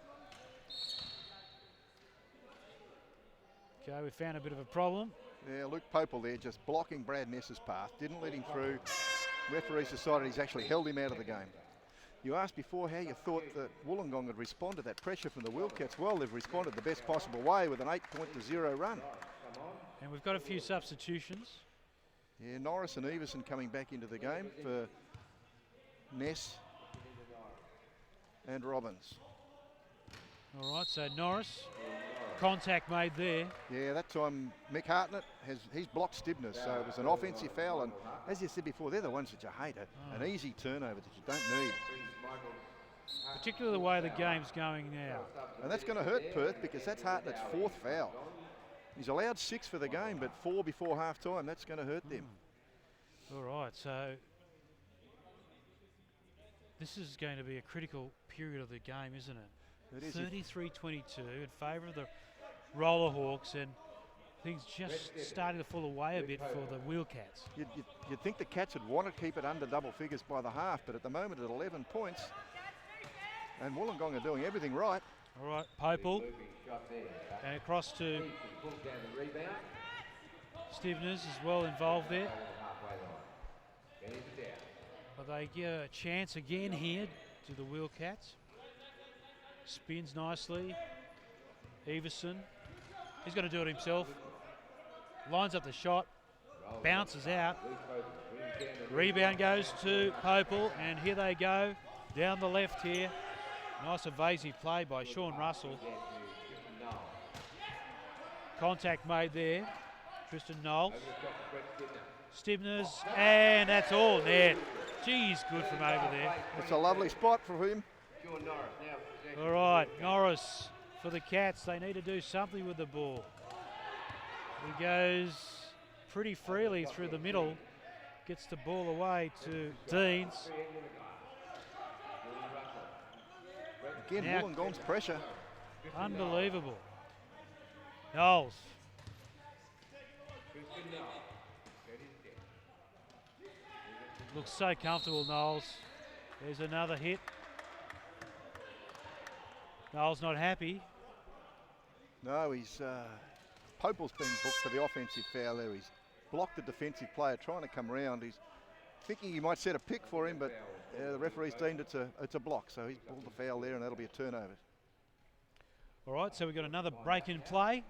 Okay, we found a bit of a problem. Yeah, Luke Popel there just blocking Brad Ness's path. Didn't let him through. Referees decided he's actually held him out of the game. You asked before how you thought that Wollongong would respond to that pressure from the Wheelcats. Well, they've responded the best possible way with an 8-0 run. And we've got a few substitutions. Yeah, Norris and Everson coming back into the game for Ness and Robbins. All right, so Norris, contact made there. Yeah, that time Mick Hartnett, he's blocked Stibners, so it was an offensive foul. And as you said before, they're the ones that you hate. An easy turnover that you don't need. Particularly the way the game's going now. And that's going to hurt Perth because that's Hartnett's 4th foul. He's allowed 6 for the game, but 4 before half time. That's going to hurt them. All right, so this is going to be a critical period of the game, isn't it? It is. 33-22 in favour of the Rollerhawks, and things just starting to fall away a bit for the Wheelcats. You'd think the Cats would want to keep it under double figures by the half, but at the moment at 11 points, and Wollongong are doing everything right. All right, Popel, and across to Stibners as well involved there. But they get a chance again here to the Wheelcats. Spins nicely. Everson, he's going to do it himself. Lines up the shot, bounces out. Rebound goes to Popel, and here they go down the left here. Nice evasive play by Sean Russell. Contact made there. Tristan Knowles. Stibners, and that's all net. Geez, good from over there. It's a lovely spot for him. All right, Norris for the Cats. They need to do something with the ball. He goes pretty freely through the middle. Gets the ball away to Deans. Again, Wollongong's pressure. Unbelievable. Knowles. Looks so comfortable, Knowles. There's another hit. Knowles not happy. No, he's Popel's been booked for the offensive foul there. He's blocked the defensive player trying to come round. He's thinking he might set a pick for him, but the referee's deemed it's a block, so he's pulled the foul there, and that'll be a turnover. All right, so we've got another break in play.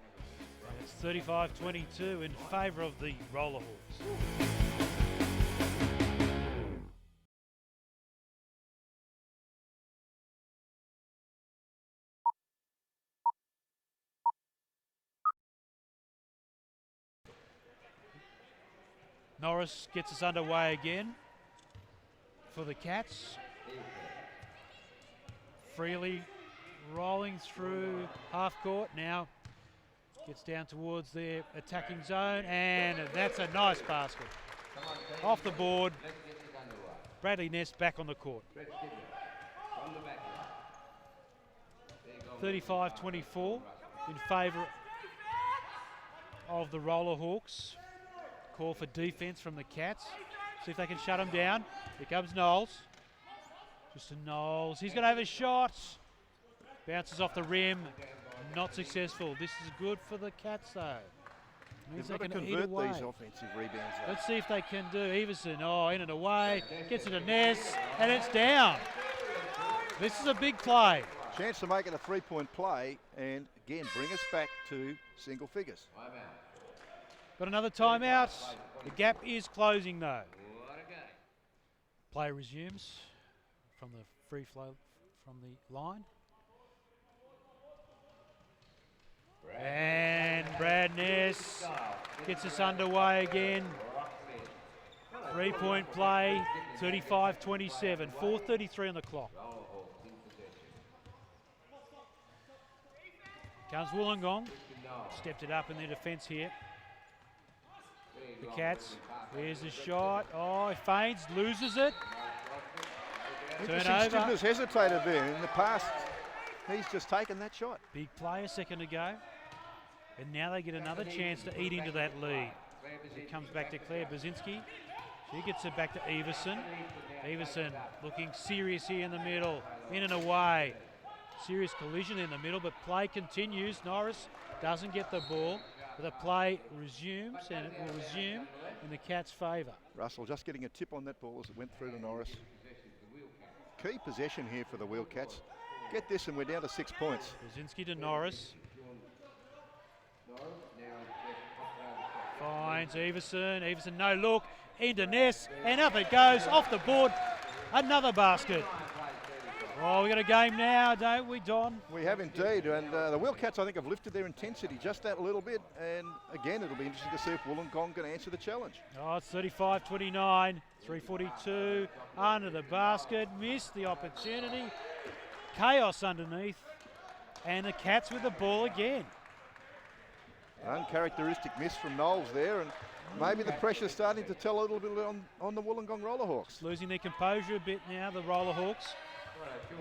It's 35-22 in favour of the Rollerhawks. Norris gets us underway again for the Cats. Freely rolling through half court now. Gets down towards their attacking zone, and that's a nice basket. Off the board. Bradley Ness back on the court. 35-24 in favour of the Rollerhawks. Call for defence from the Cats. See if they can shut him down. Here comes Knowles. Just to Knowles. He's going to have a shot. Bounces off the rim. Not successful. This is good for the Cats, though. Means They've they got to can eat convert away. these offensive rebounds. Though. Let's see if they can do. Everson, in and away. Gets it to Ness, and it's down. This is a big play. Chance to make it a 3-point play, and again, bring us back to single figures. Got another timeout. The gap is closing, though. Play resumes from the free flow from the line. And Brad Ness gets us underway again. 3-point play, 35-27, 4:33 on the clock. Comes Wollongong, stepped it up in their defence here. The Cats, here's a shot. Oh, he feints, loses it. Turnover. Stigner's hesitated there. In the past, he's just taken that shot. Big play a second ago. And now they get another chance to eat into that lead. It comes back to Claire Brzezinski. She gets it back to Everson. Everson looking serious here in the middle. In and away. Serious collision in the middle, but play continues. Norris doesn't get the ball. But the play resumes, and it will resume in the Cats' favour. Russell just getting a tip on that ball as it went through to Norris. Key possession here for the Wheelcats. Get this and we're down to 6 points. Brzezinski to Norris. Finds Everson. Everson, no look. Into Ness, and up it goes, off the board. Another basket. Oh, we got a game now, don't we, Don? We have indeed, and the Wheelcats, I think, have lifted their intensity just that little bit, and again, it'll be interesting to see if Wollongong can answer the challenge. Oh, it's 35-29, 3:42, under the basket, missed the opportunity. Chaos underneath, and the Cats with the ball again. Uncharacteristic miss from Knowles there, and maybe the pressure's starting to tell a little bit on the Wollongong Rollerhawks. Losing their composure a bit now, the Rollerhawks.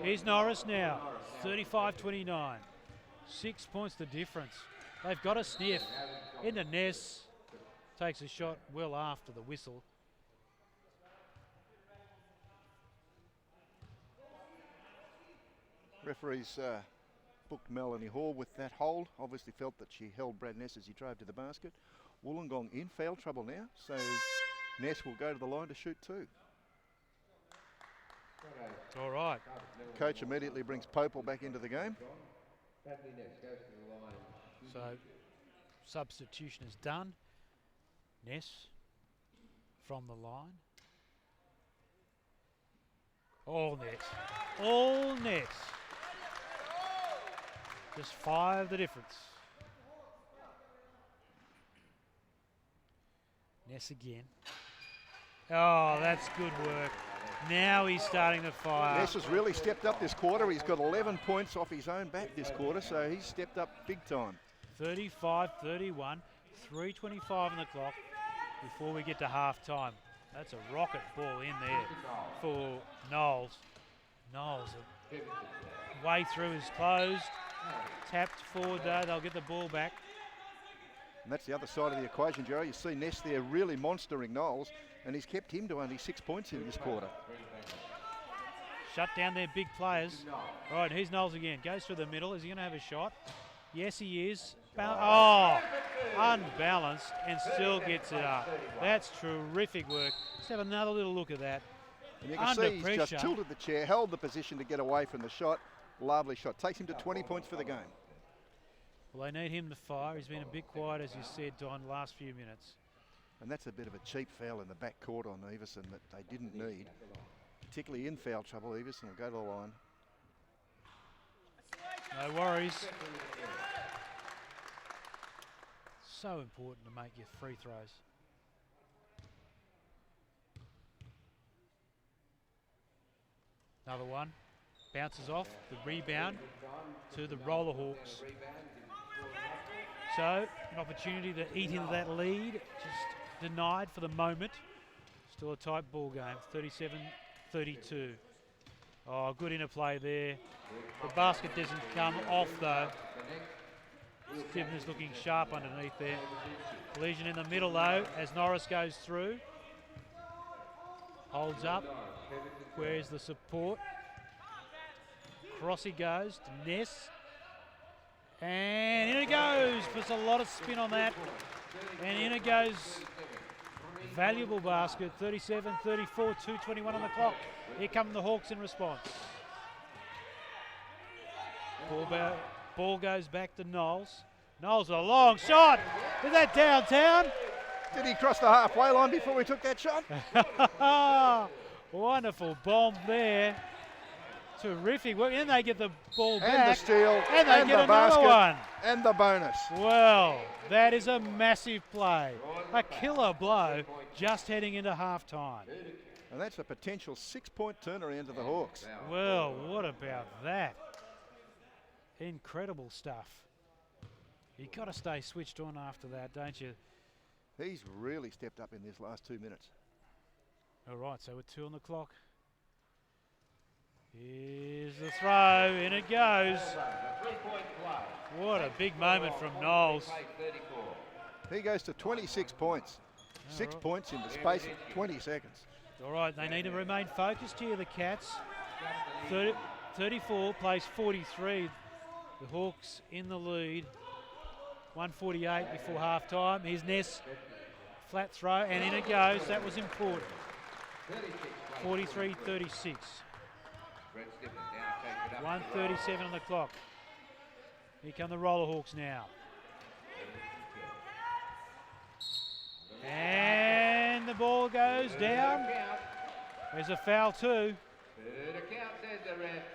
Here's Norris now, 35-29. 6 points the difference. They've got a sniff. Into Ness, takes a shot well after the whistle. Referees booked Melanie Hall with that hold. Obviously felt that she held Brad Ness as he drove to the basket. Wollongong in foul trouble now, so Ness will go to the line to shoot two. All right. Coach immediately brings Popel back into the game. So substitution is done. Ness from the line. All Ness. All Ness. Just 5 the difference. Ness again. Oh, that's good work. Now he's starting to fire. Ness has really stepped up this quarter. He's got 11 points off his own bat this quarter, so he's stepped up big time. 35-31, 3:25 on the clock before we get to half time. That's a rocket ball in there for Knowles. Knowles, way through is closed. Tapped forward though, they'll get the ball back. And that's the other side of the equation, Joe. You see Ness there really monstering Knowles, and he's kept him to only 6 points in this quarter. Shut down their big players. All right, here's Knowles again. Goes through the middle. Is he going to have a shot? Yes, he is. Unbalanced and still gets it up. That's terrific work. Let's have another little look at that. And you can Under see he's pressure. just tilted the chair, held the position to get away from the shot. Lovely shot. Takes him to 20 points for the game. Well, they need him to fire. He's been a bit quiet, as you said, Don, last few minutes. And that's a bit of a cheap foul in the back court on Everson that they didn't need. Particularly in foul trouble, Everson will go to the line. No worries. So important to make your free throws. Another one. Bounces off. The rebound to the Rollerhawks. So, an opportunity to eat into that lead. Just denied for the moment. Still a tight ball game. 37-32. Oh, good interplay there. The basket doesn't come off though. Stibbness looking sharp underneath there. Collision in the middle though as Norris goes through. Holds up. Where's the support? Cross he goes to Ness. And in it goes. Puts a lot of spin on that. And in it goes. Valuable basket. 37, 34, 2:21 on the clock. Here come the Hawks in response. Ball goes back to Knowles. Knowles with a long shot. Is that downtown? Did he cross the halfway line before he took that shot? Wonderful bomb there. Terrific work. And they get the ball back. And the steal. And they get another one. And the bonus. Well, that is a massive play. A killer blow just heading into half-time. And that's a potential 6-point turnaround to the Hawks. Well, what about that? Incredible stuff. You've got to stay switched on after that, don't you? He's really stepped up in this last 2 minutes. All right, so with 2 on the clock. Here's the throw, in it goes. What a big moment from Knowles. He goes to 26 points. 6 points in the space of 20 seconds. All right, they need to remain focused here, the Cats. 34 plays 43. The Hawks in the lead. 1:48 before half-time. Here's Ness. Flat throw, and in it goes. That was important. 43-36. 1:37 on the clock. Here come the Rollerhawks now. And the ball goes down. There's a foul too.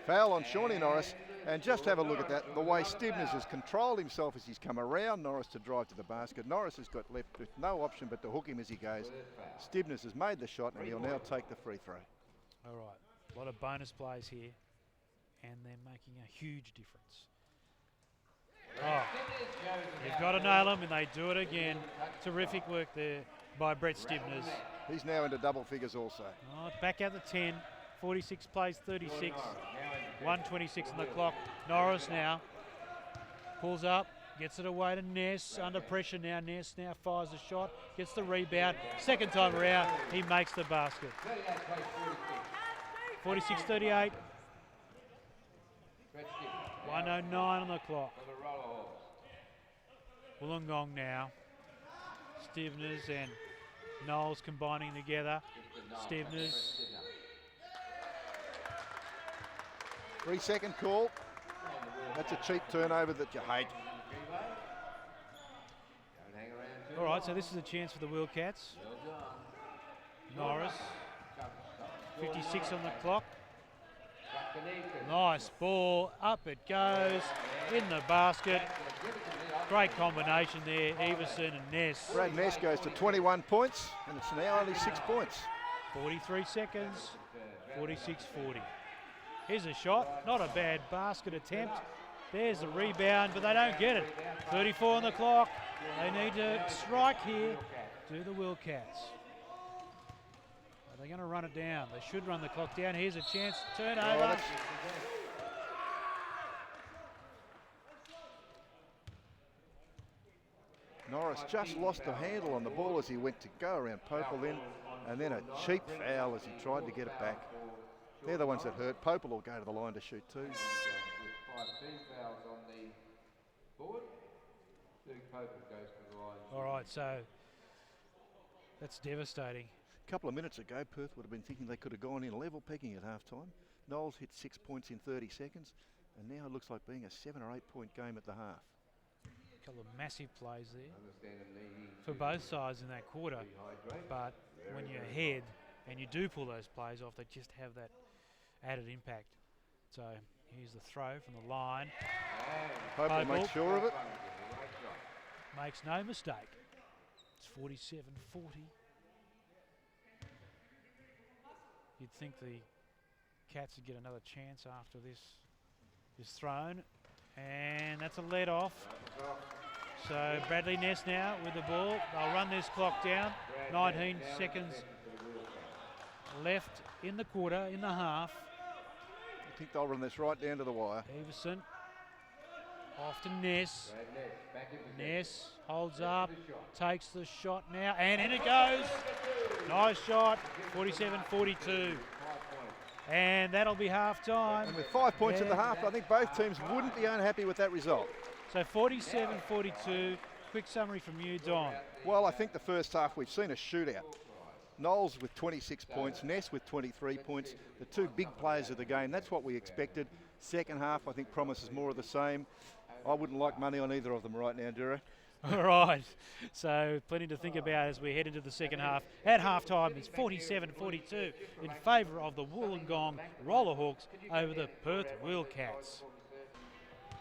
Foul on Shawnee Norris. And just have a look at that, the way Stibbness has controlled himself as he's come around Norris to drive to the basket. Norris has got left with no option but to hook him as he goes. Stibbness has made the shot and he'll now take the free throw. All right, a lot of bonus plays here and they're making a huge difference. Oh, you've got to nail them and they do it again. Terrific work there by Brett Stibbness. He's now into double figures also. Oh, back out the 10, 46 plays 36. 1:26 on the clock. Norris now pulls up, gets it away to Ness. Under pressure now. Ness now fires the shot, gets the rebound. Second time around, he makes the basket. 46-38. 1:09 on the clock. Wollongong now. Stibbness and Knowles combining together. Stibbness. 3-second call. That's a cheap turnover that you hate. All right, so this is a chance for the Wheelcats. Norris. 56 on the clock. Nice ball. Up it goes. In the basket. Great combination there, Everson and Ness. Brad Ness goes to 21 points, and it's now only 6 points. 43 seconds. 46-40. Here's a shot, not a bad basket attempt. There's the rebound, but they don't get it. 34 on the clock. They need to strike here. Do the Wheelcats. Are they going to run it down? They should run the clock down. Here's a chance. Turnover. Norris just lost the handle on the ball as he went to go around Popel in, and then a cheap foul as he tried to get it back. They're the ones that hurt. Popel will go to the line to shoot too. All right, so that's devastating. A couple of minutes ago, Perth would have been thinking they could have gone in level pegging at half-time. Knowles hit 6 points in 30 seconds, and now it looks like being a 7 or 8 point game at the half. A couple of massive plays there for both sides in that quarter, but when you're ahead and you do pull those plays off, they just have that added impact. So here's the throw from the line. Popel makes sure of it. Makes no mistake. It's 47-40. You'd think the Cats would get another chance after this is thrown. And that's a let off. So Bradley Ness now with the ball. They'll run this clock down. 19 seconds left in the quarter, in the half. I think they'll run this right down to the wire. Everson Off to Ness. Ness holds up, takes the shot now, and in it goes. Nice shot, 47-42. And that'll be half time. And with 5 points at the half, I think both teams wouldn't be unhappy with that result. So 47-42. Quick summary from you, Don. Well, I think the first half we've seen a shootout. Knowles with 26 points, Ness with 23 points, the two big players of the game. That's what we expected. Second half, I think, promises more of the same. I wouldn't like money on either of them right now, Duro. All right, so plenty to think about as we head into the second half. At half-time, it's 47-42 in favour of the Wollongong Rollerhawks over the Perth Wheelcats.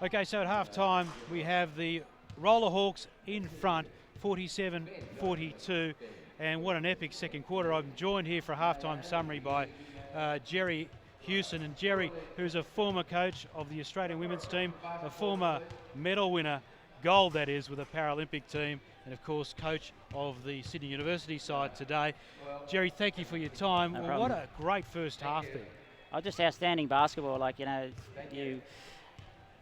Okay, so at half-time, we have the Rollerhawks in front, 47-42, and what an epic second quarter. I'm joined here for a half-time summary by Jerry Hewson. And Jerry, who's a former coach of the Australian women's team, a former medal winner, gold that is, with a Paralympic team, and of course coach of the Sydney University side today. Jerry, thank you for your time. No well, what a great first half there. Oh, just outstanding basketball. Like, you know, you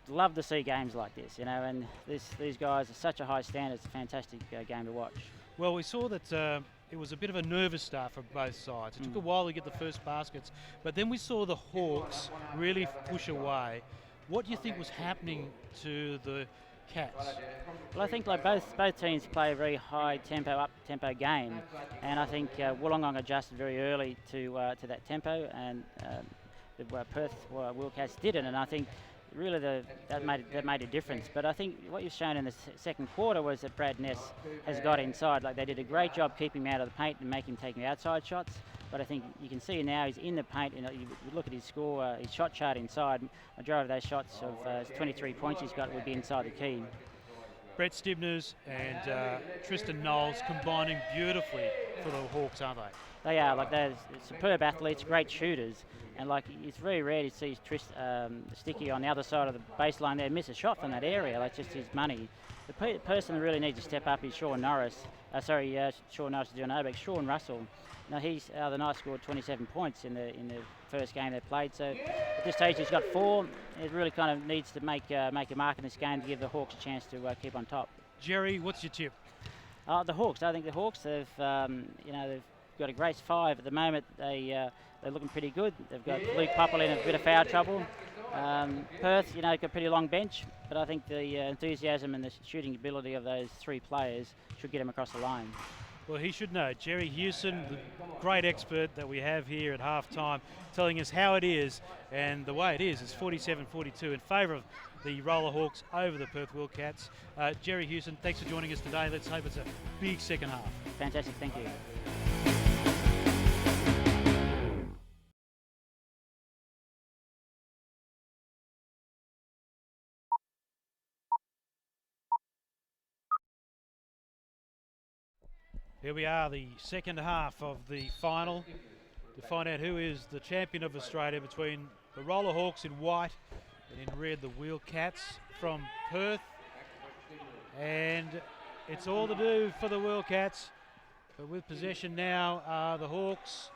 love to see games like this, you know, and these guys are such a high standard. It's a fantastic game to watch. Well, we saw that it was a bit of a nervous start from both sides. It took a while to get the first baskets, but then we saw the Hawks really push away. What do you think was happening to the Cats? Well, I think like both teams play a very high tempo, up-tempo game, and I think Wollongong adjusted very early to that tempo, and the Perth Wheelcats didn't, and I think really that made a difference. But I think what you've shown in the second quarter was that Brad Ness has got inside. Like, they did a great job keeping him out of the paint and making him taking outside shots. But I think you can see now he's in the paint. You know, you look at his score, his shot chart inside. Majority of those shots of 23 points he's got would be inside the key. Brett Stibners and Tristan Knowles combining beautifully for the Hawks, aren't they? They are. Like, they're superb athletes, great shooters, and like it's very rare to see Sticky on the other side of the baseline there miss a shot from that area. Like, just his money. The person that really needs to step up is Sean Norris. Sean Norris is doing no, but Sean Russell. Now he's the night scored 27 points in the first game they played. So at this stage he's got 4. It really kind of needs to make a mark in this game to give the Hawks a chance to keep on top. Jerry, what's your tip? The Hawks. I think the Hawks they've got a great 5 at the moment. They're looking pretty good. They've got Luke Popple in a bit of foul trouble. Perth, got a pretty long bench, but I think the enthusiasm and the shooting ability of those 3 players should get them across the line. Well, he should know. Jerry Hewson, the great expert that we have here at half-time, telling us how it is, and the way it is 47-42 in favour of the Rollerhawks over the Perth Wheelcats. Jerry Hewson, thanks for joining us today. Let's hope it's a big second half. Fantastic, thank you. Here we are, the second half of the final, to find out who is the champion of Australia between the Rollerhawks in white and in red the Wheelcats from Perth. And it's all to do for the Wheelcats, but with possession now are the Hawks.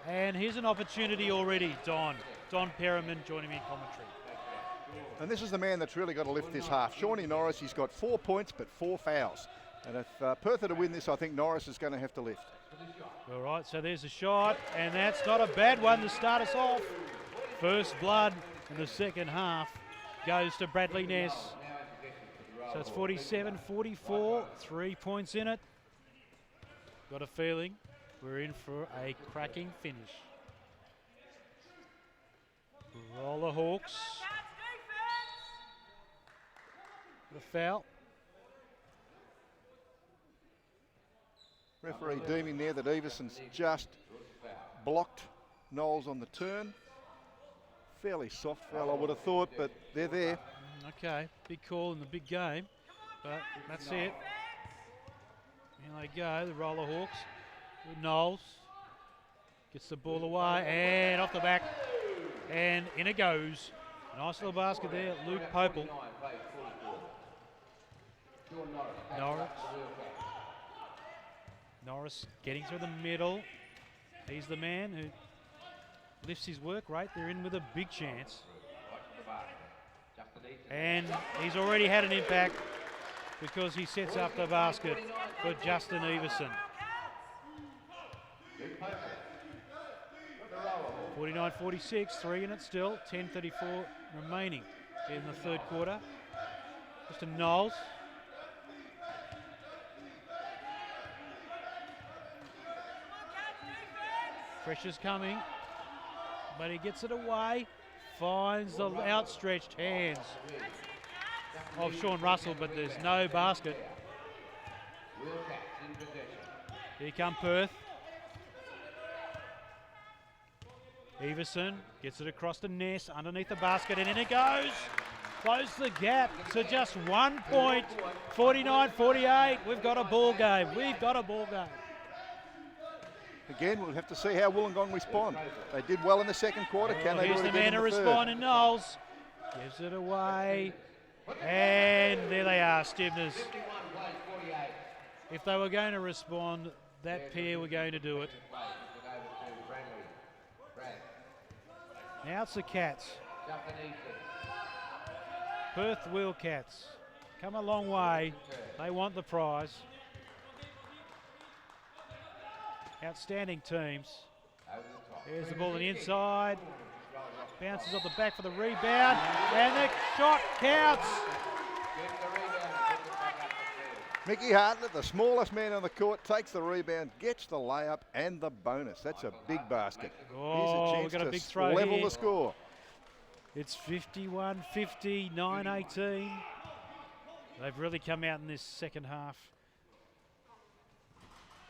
And here's an opportunity already, Don Perriman joining me in commentary. And this is the man that's really got to lift this half. Shawnee Norris, he's got 4 points but 4 fouls. And if Perth are to win this, I think Norris is going to have to lift. All right, so there's a shot, and that's not a bad one to start us off. First blood in the second half goes to Bradley Ness. So it's 47-44, 3 points in it. Got a feeling we're in for a cracking finish. Rollerhawks. The foul. Referee deeming there that Everson's just blocked Knowles on the turn. Fairly soft foul, I would have thought, but they're there. Okay, big call in the big game, but that's it. Here they go, the Rollerhawks. Knowles gets the ball away and off the back, and in it goes. Nice little basket there, Luke Popple. Norris getting through the middle. He's the man who lifts his work rate. They're in with a big chance. And he's already had an impact because he sets up the basket for Justin Everson. 49-46, 3 in it still, 10:34 remaining in the third quarter. Mr. Knowles. Pressure's coming, but he gets it away, finds the outstretched hands of Sean Russell, but there's no basket. Here come Perth. Everson gets it across the Ness, underneath the basket, and in it goes. Close the gap to just 1 point, 49-48. We've got a ball game. We've got a ball game. Again, we'll have to see how Wollongong respond. They did well in the second quarter. Can they do Here's it the again man to in the third? respond, and Knowles gives it away. And there they are, Stibners. If they were going to respond, that pair were going to do it. Now it's the Cats. Perth Wheelcats come a long way. They want the prize. Outstanding teams. Here's the ball on the inside. Bounces off the back for the rebound. And the shot counts. Mickey Hartlett, the smallest man on the court, takes the rebound, gets the layup and the bonus. That's a big basket. Oh, Here's we've got a a big chance throw to level here. the score. It's 51-50, 9-18. They've really come out in this second half.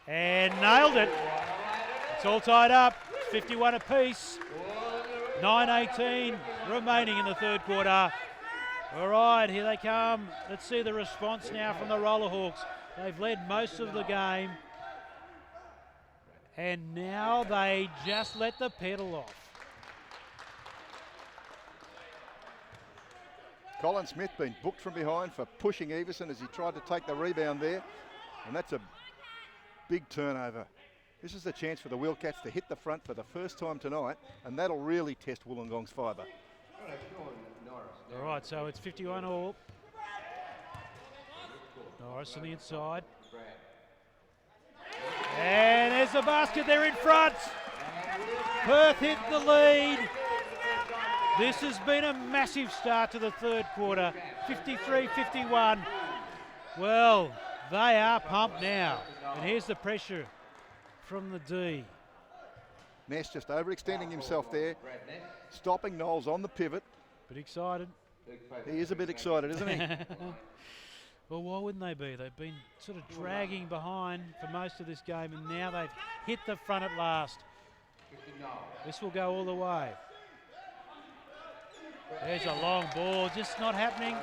And nailed it. It's all tied up. 51 apiece. 9:18 remaining in the third quarter. All right, here they come. Let's see the response now from the Rollerhawks. They've led most of the game. And now they just let the pedal off. Colin Smith been booked from behind for pushing Everson as he tried to take the rebound there. And that's a big turnover. This is the chance for the Wheelcats to hit the front for the first time tonight, and that'll really test Wollongong's fibre. All right, so it's 51 all. Norris on the inside. And there's the basket there in front. Perth hit the lead. This has been a massive start to the third quarter. 53-51. Well, they are pumped now. And here's the pressure from the D. Ness just overextending himself there, stopping Knowles on the pivot. Bit excited. He is a bit excited, isn't he? Well, why wouldn't they be? They've been sort of dragging behind for most of this game, and now they've hit the front at last. This will go all the way. There's a long ball, just not happening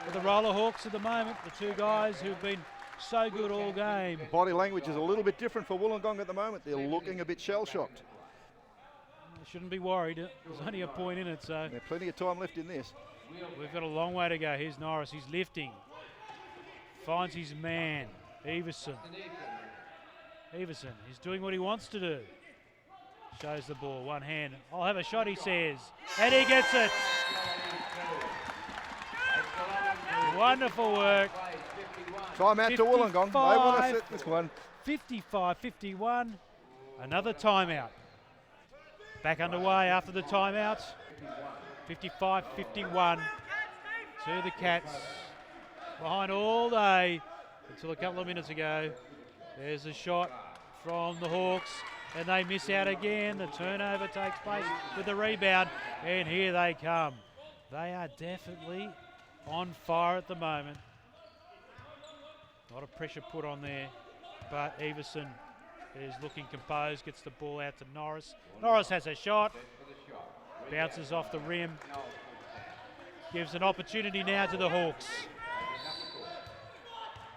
for the Rollerhawks at the moment. The two guys who've been so good all game. Body language is a little bit different for Wollongong at the moment. They're looking a bit shell-shocked. They shouldn't be worried. There's only a point in it, so There's plenty of time left in this. we've got a long way to go. Here's Norris. He's lifting. Finds his man, Everson. Everson, he's doing what he wants to do. Shows the ball, one hand. I'll have a shot, he says. And he gets it. Wonderful work. Timeout to Wollongong. They want to set this one. 55-51. Another timeout. Back underway after the timeout. 55-51 to the Cats. Behind all day until a couple of minutes ago. There's a shot from the Hawks, and they miss out again. The turnover takes place with the rebound, and here they come. They are definitely on fire at the moment. A lot of pressure put on there, but Everson is looking composed, gets the ball out to Norris. Norris has a shot, bounces off the rim, gives an opportunity now to the Hawks.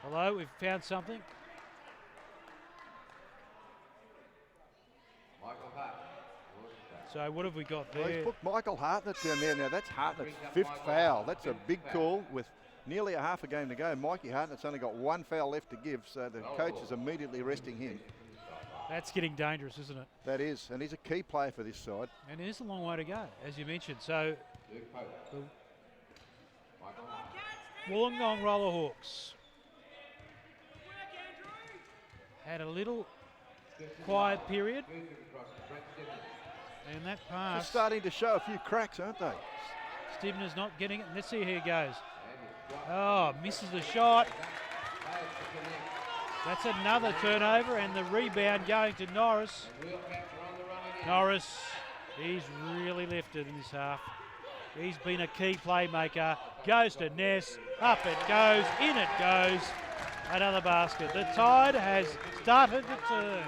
Hello, we've found something. So what have we got Well, there? he's booked Michael Hartlett down there. Now that's Hartlett's fifth foul. That's a big call with nearly a half a game to go. Mikey Hartlett's only got one foul left to give, so the coach is immediately resting him. That's getting dangerous, isn't it? That is, and he's a key player for this side. And it is a long way to go, as you mentioned. So Wollongong Rollerhawks had a little quiet period, and that They're pass, starting to show a few cracks, aren't they? Stibner's not getting it. Let's see how he goes. Oh, misses the shot. That's another turnover, and the rebound going to Norris. Norris, he's really lifted in this half. He's been a key playmaker. Goes to Ness. Up it goes. In it goes. Another basket. The tide has started to turn.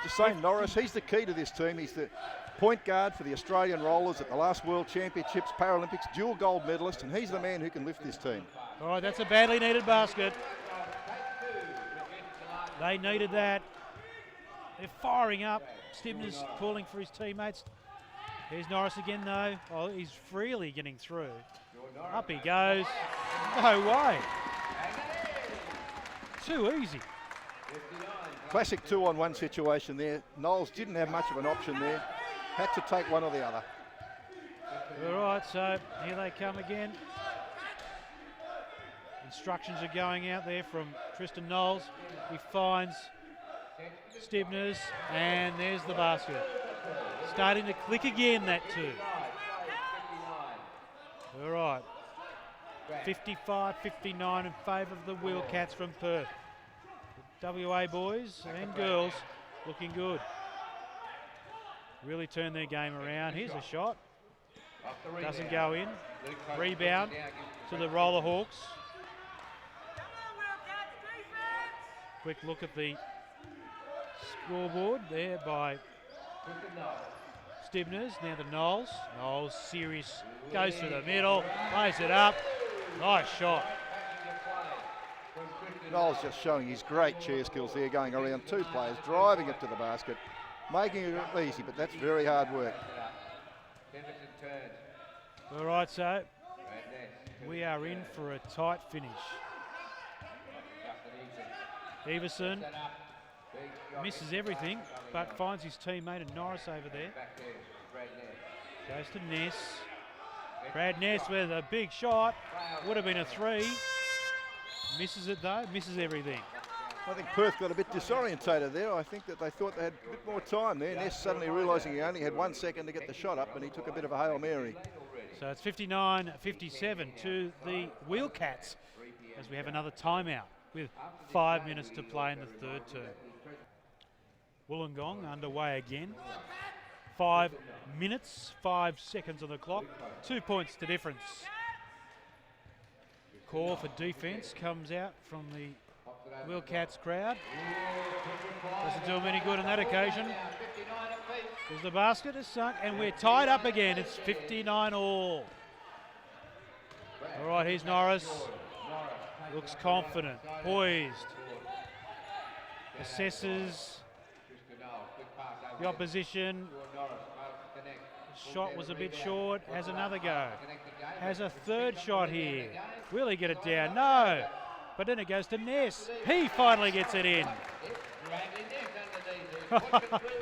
Just saying, Norris, he's the key to this team. He's the point guard for the Australian Rollers at the last World Championships, Paralympics, dual gold medalist, and he's the man who can lift this team. All right, that's a badly needed basket. They needed that. They're firing up. Stibner's calling for his teammates. Here's Norris again, though. Oh, he's freely getting through. Up he goes. No way. Too easy. Classic 2-on-1 situation there. Knowles didn't have much of an option there. Had to take one or the other. All right, so here they come again. Instructions are going out there from Tristan Knowles. He finds Stibner's, and there's the basket. Starting to click again, that too. All right. 55-59 in favour of the Wheelcats from Perth. The WA boys and girls looking good. Really turned their game around. Here's a shot. Doesn't go in. Rebound to the Rollerhawks. Quick look at the scoreboard there by Stibner's. Now to Knowles. Knowles, serious, goes through the middle, plays it up. Nice shot. Knowles just showing his great chair skills there, going around two players, driving it to the basket, making it easy, but that's very hard work. All right, so we are in for a tight finish. Everson misses everything, but finds his teammate and Norris over there. Goes to Ness. Brad Ness with a big shot. Would have been a three. Misses it though, misses everything. I think Perth got a bit disorientated there. I think that they thought they had a bit more time there. Ness suddenly realising he only had 1 second to get the shot up, and he took a bit of a Hail Mary. So it's 59-57 to the Wheelcats as we have another timeout with 5 minutes to play in the third term. Wollongong underway again. 5 minutes, 5 seconds on the clock, 2 points to difference. Call for defence comes out from the Wheelcats crowd. Doesn't do them any good on that occasion. As the basket is sunk and we're tied up again. It's 59 all. All right, here's Norris. Looks confident, poised. Assesses the opposition. Shot was a bit short. Has another go. Has a third shot here. Will he get it down? No. But then it goes to Ness. He finally gets it in.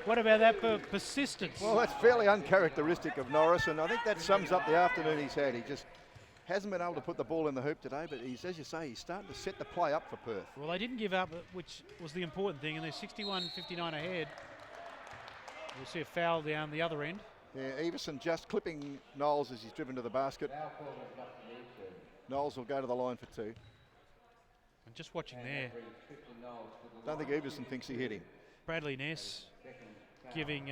What about that persistence? Well, that's fairly uncharacteristic of Norris, and I think that sums up the afternoon he's had. He just hasn't been able to put the ball in the hoop today, but he's, as you say, he's starting to set the play up for Perth. Well, they didn't give up, which was the important thing, and they're 61-59 ahead. We'll see a foul down the other end. Yeah, Everson just clipping Knowles as he's driven to the basket. Knowles will go to the line for two. And just watching there, Don't think Everson thinks he hit him. Bradley Ness giving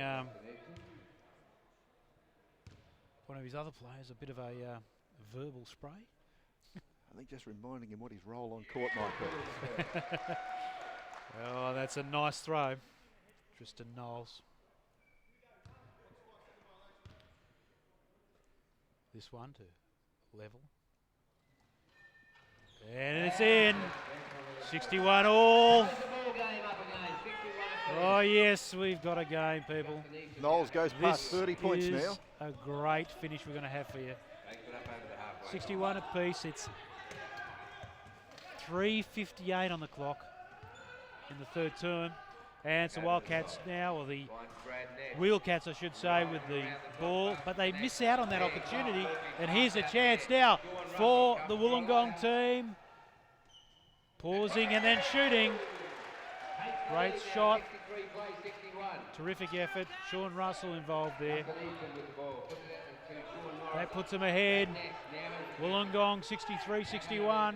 one of his other players a bit of a verbal spray. I think just reminding him what his role on court might be. Oh, that's a nice throw. Tristan Knowles. This one to level. And it's in. 61 all. Oh yes, we've got a game, people. Knowles goes past 30 points now. This is a great finish we're going to have for you. 61 apiece. It's 3:58 on the clock in the third term. And it's the Wildcats now, or the Wheelcats I should say, with the ball, but they miss out on that opportunity. And here's a chance now for the Wollongong team. Pausing and then shooting. Great shot. Terrific effort. Sean Russell involved there. That puts them ahead. Wollongong 63-61.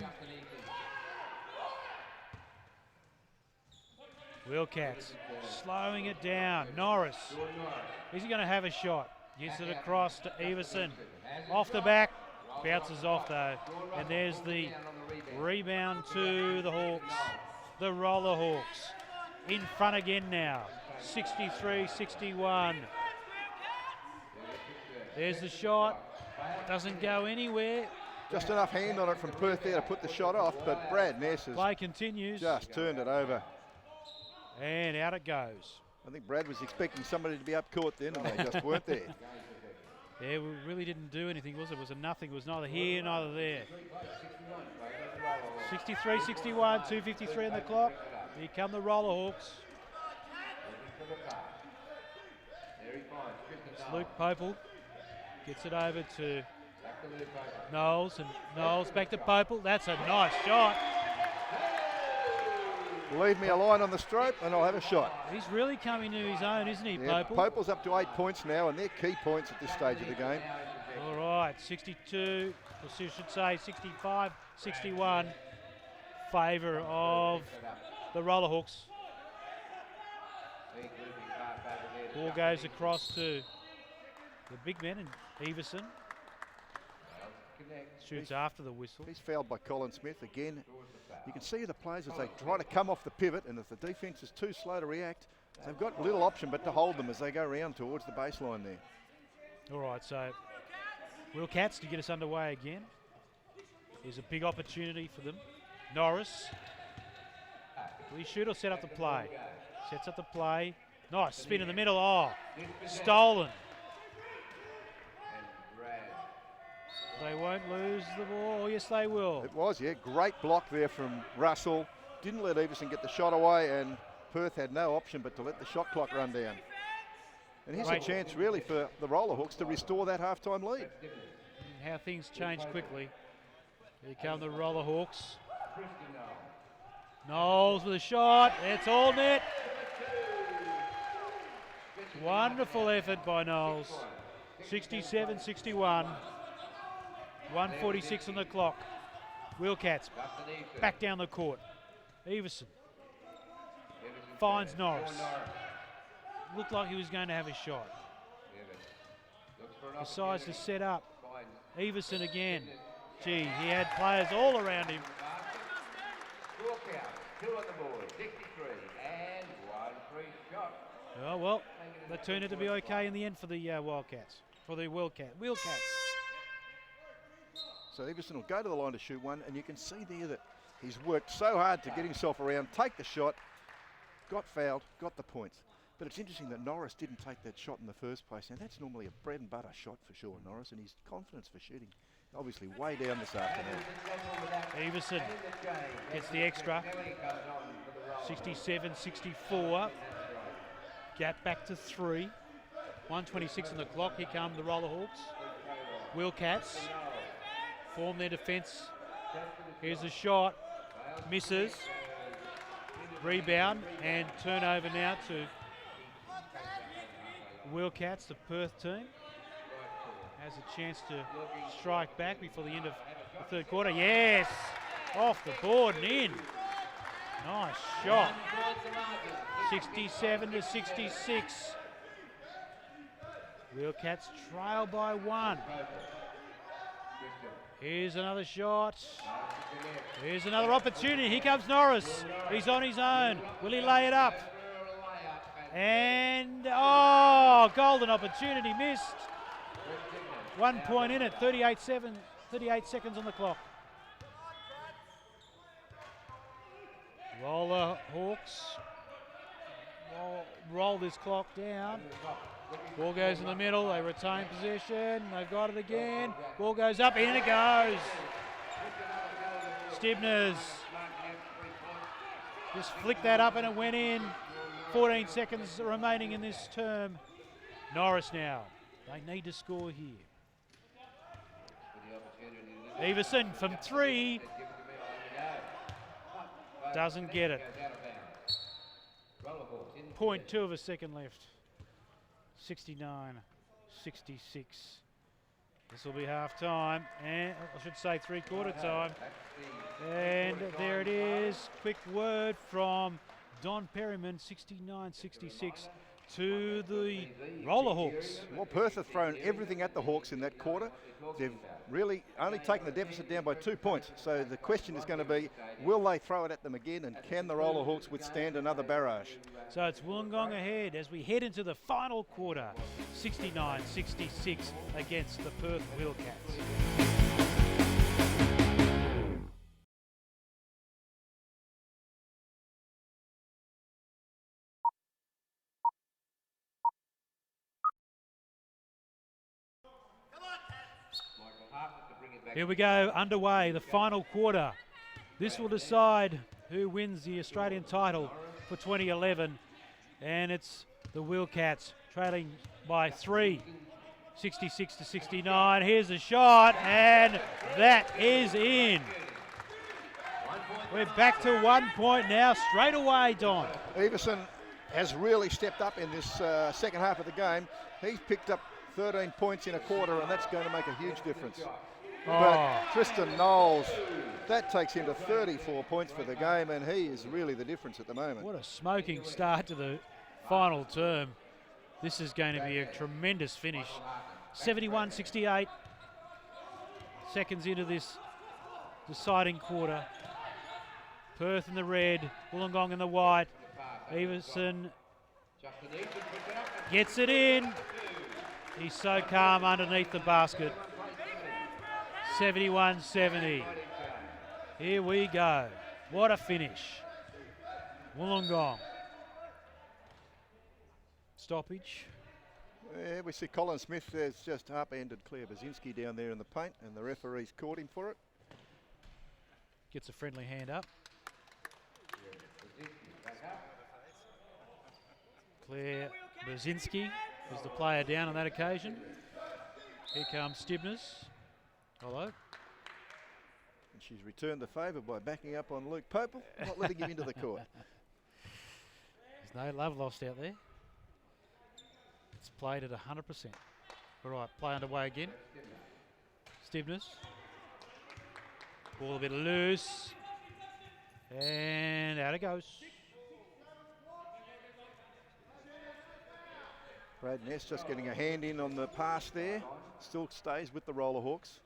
Wheelcats slowing it down. Norris. Is he going to have a shot? Gets it across to Everson. Off the back. Bounces off though. And there's the rebound to the Hawks. The Rollerhawks. In front again now. 63-61. There's the shot. Doesn't go anywhere. Just enough hand on it from Perth there to put the shot off, but Brad Ness has Play continues. just turned it over. And out it goes. I think Brad was expecting somebody to be up court then, and they just weren't there. Yeah, we really didn't do anything, was it? It was a nothing. It was neither here, neither there. 63-61, 2:53 on the clock. Here come the Rollerhawks. It's Luke Popel. Gets it over to Knowles, and Knowles back to Popel. That's a nice shot. Leave me a line on the stroke and I'll have a shot. He's really coming to his own, isn't he, Yeah, Popel? Popel's up to 8 points now, and they're key points at this stage of the game. All right, 62, or I should say 65-61, favour of the Rollerhawks. Ball goes across to the big man, and Everson shoots after the whistle. He's fouled by Colin Smith again. You can see the players as they try to come off the pivot, and if the defence is too slow to react, they've got little option but to hold them as they go round towards the baseline there. All right, so Wheelcats to get us underway again. Here's a big opportunity for them. Norris. Will he shoot or set up the play? Sets up the play. Nice spin in the middle. Oh, stolen. They won't lose the ball. Oh, yes, they will. It was, yeah. Great block there from Russell. Didn't let Everson get the shot away, and Perth had no option but to let the shot clock run down. And here's a chance really for the Rollerhawks to restore that halftime lead. How things change quickly. Here come the Rollerhawks. Knowles with a shot. It's all net. Wonderful effort by Knowles. 67-61. 1:46 on the clock. Wheelcats back down the court. Everson finds Norris. Looked like he was going to have a shot. Decides to set up. Everson again. Gee, he had players all around him. Oh, well, that turned out to be okay in the end for the Wildcats, for the Wheelcats. So Everson will go to the line to shoot one, and you can see there that he's worked so hard to get himself around, take the shot, got fouled, got the points. But it's interesting that Norris didn't take that shot in the first place. Now that's normally a bread and butter shot for Sean Norris, and his confidence for shooting obviously way down this afternoon. Everson gets the extra. 67-64. Gap back to 3. 1:26 on the clock. Here come the Rollerhawks. Wheelcats form their defence. Here's a shot. Misses. Rebound and turnover now to Wheelcats, the Perth team. Has a chance to strike back before the end of the third quarter. Yes! Off the board and in. Nice shot. 67-66. Wheelcats trail by 1. Here's another shot. Here's another opportunity. Here comes Norris. He's on his own. Will he lay it up? And, oh, golden opportunity missed. 1 point in it, 38 seconds on the clock. Rollerhawks roll this clock down. Ball goes in the middle, they retain possession, they've got it again. Ball goes up, in it goes. Stibners just flicked that up and it went in. 14 seconds remaining in this term. Norris now. They need to score here. Everson from 3. Doesn't get it. 0.2 of a second left. 69-66. This will be half time, and I should say three-quarter time. And there it is. Quick word from Don Perryman, 69-66 to the Rollerhawks. Well, Perth have thrown everything at the Hawks in that quarter. They've really only taken the deficit down by 2 points. So the question is going to be, will they throw it at them again, and can the Rollerhawks withstand another barrage? So it's Wollongong ahead as we head into the final quarter, 69-66 against the Perth Wheelcats. Here we go, underway, the final quarter. This will decide who wins the Australian title for 2011. And it's the Wheelcats trailing by 3, 66-69. Here's a shot, and that is in. We're back to 1 point now, straight away, Don. Everson has really stepped up in this second half of the game. He's picked up 13 points in a quarter, and that's going to make a huge difference. But Tristan Knowles, that takes him to 34 points for the game, and he is really the difference at the moment. What a smoking start to the final term. This is going to be a tremendous finish. 71-68. Seconds into this deciding quarter. Perth in the red, Wollongong in the white. Everson gets it in. He's so calm underneath the basket. 71-70. Here we go. What a finish. Wollongong. Stoppage. Yeah, we see Colin Smith has just upended Claire Basinski down there in the paint, and the referee's caught him for it. Gets a friendly hand up. Claire Basinski was the player down on that occasion. Here comes Stibners. Hello. And she's returned the favour by backing up on Luke Popel, not letting him into the court. There's no love lost out there. It's played at 100%. All right, play underway again. Stibners. Ball a bit loose. And out it goes. Brad Ness just getting a hand in on the pass there. Still stays with the Rollerhawks.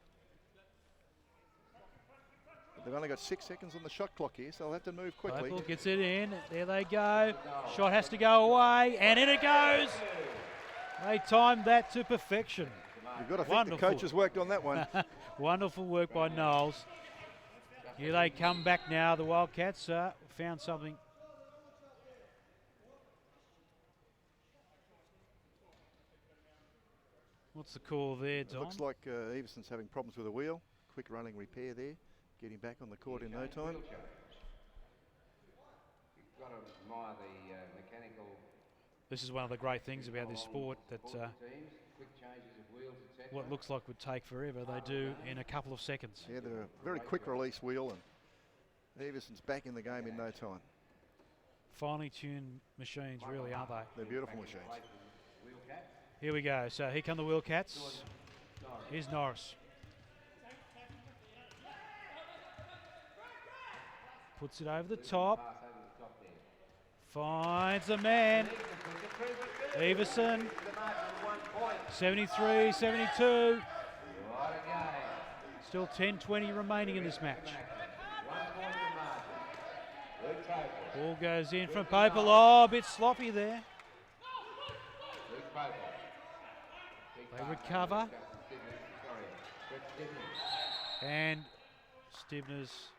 But they've only got 6 seconds on the shot clock here, so they'll have to move quickly. Popel gets it in. There they go. Shot has to go away, and in it goes. They timed that to perfection. You've got to think the coach has worked on that one. Wonderful work by Knowles. Here they come back now. The Wildcats found something. What's the call there, Don? Looks like Everson's having problems with a wheel. Quick running repair there. Getting back on the court in no time. This is one of the great things about this sport, that what looks like would take forever, they do in a couple of seconds. Yeah, they're a very quick release wheel, and Everson's back in the game in no time. Finely tuned machines, really, aren't they? They're beautiful machines. Here we go. So here come the Wheelcats. Here's Norris. Puts it over the top. Finds a man. Everson. 73-72. Still 10-20 remaining in this match. Ball goes in from Popel. Oh, a bit sloppy there. They recover. And Stibners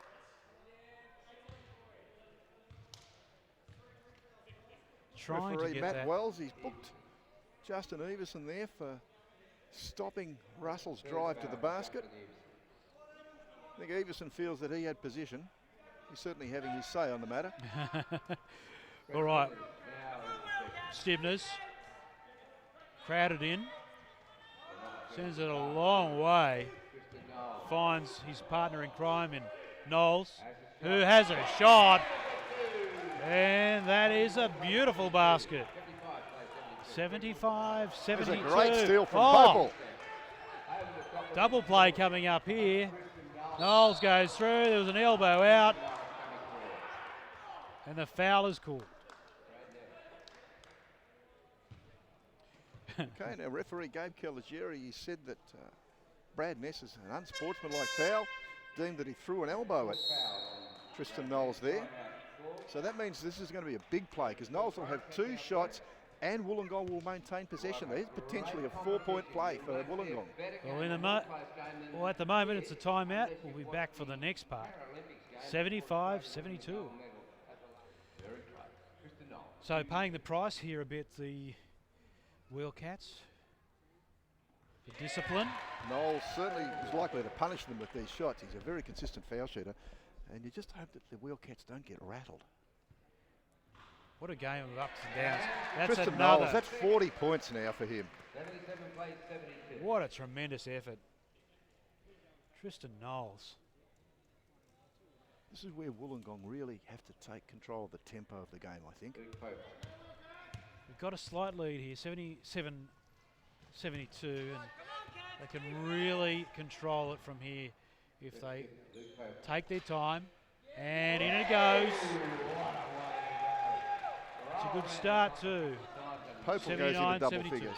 trying to get Matt that. Wells, he's booked Justin Everson there for stopping Russell's drive to the basket. I think Everson feels that he had position. He's certainly having his say on the matter. All right. Stibners. Crowded in. Sends it a long way. Finds his partner in crime in Knowles, who has a shot. And that is a beautiful basket. 75, 72. There's a great steal from Popel. Double play coming up here. Knowles goes through. There was an elbow out. And the foul is called. Okay, now referee Gabe Caligieri, he said that Brad Ness is an unsportsmanlike foul, deemed that he threw an elbow at Tristan Knowles there. So that means this is going to be a big play because Knowles will have 2 shots and Wollongong will maintain possession. There's potentially a 4-point play for Wollongong. Well, at the moment it's a timeout. We'll be back for the next part. 75-72. So paying the price here a bit, the Wheelcats for discipline. Knowles certainly is likely to punish them with these shots. He's a very consistent foul shooter, and you just hope that the Wheelcats don't get rattled. What a game of ups and downs. That's Tristan another. Knowles, that's 40 points now for him. What a tremendous effort. Tristan Knowles. This is where Wollongong really have to take control of the tempo of the game, I think. We've got a slight lead here, 77-72, and they can really control it from here if they take their time. And in it goes. It's a good start too. Popel goes into double figures.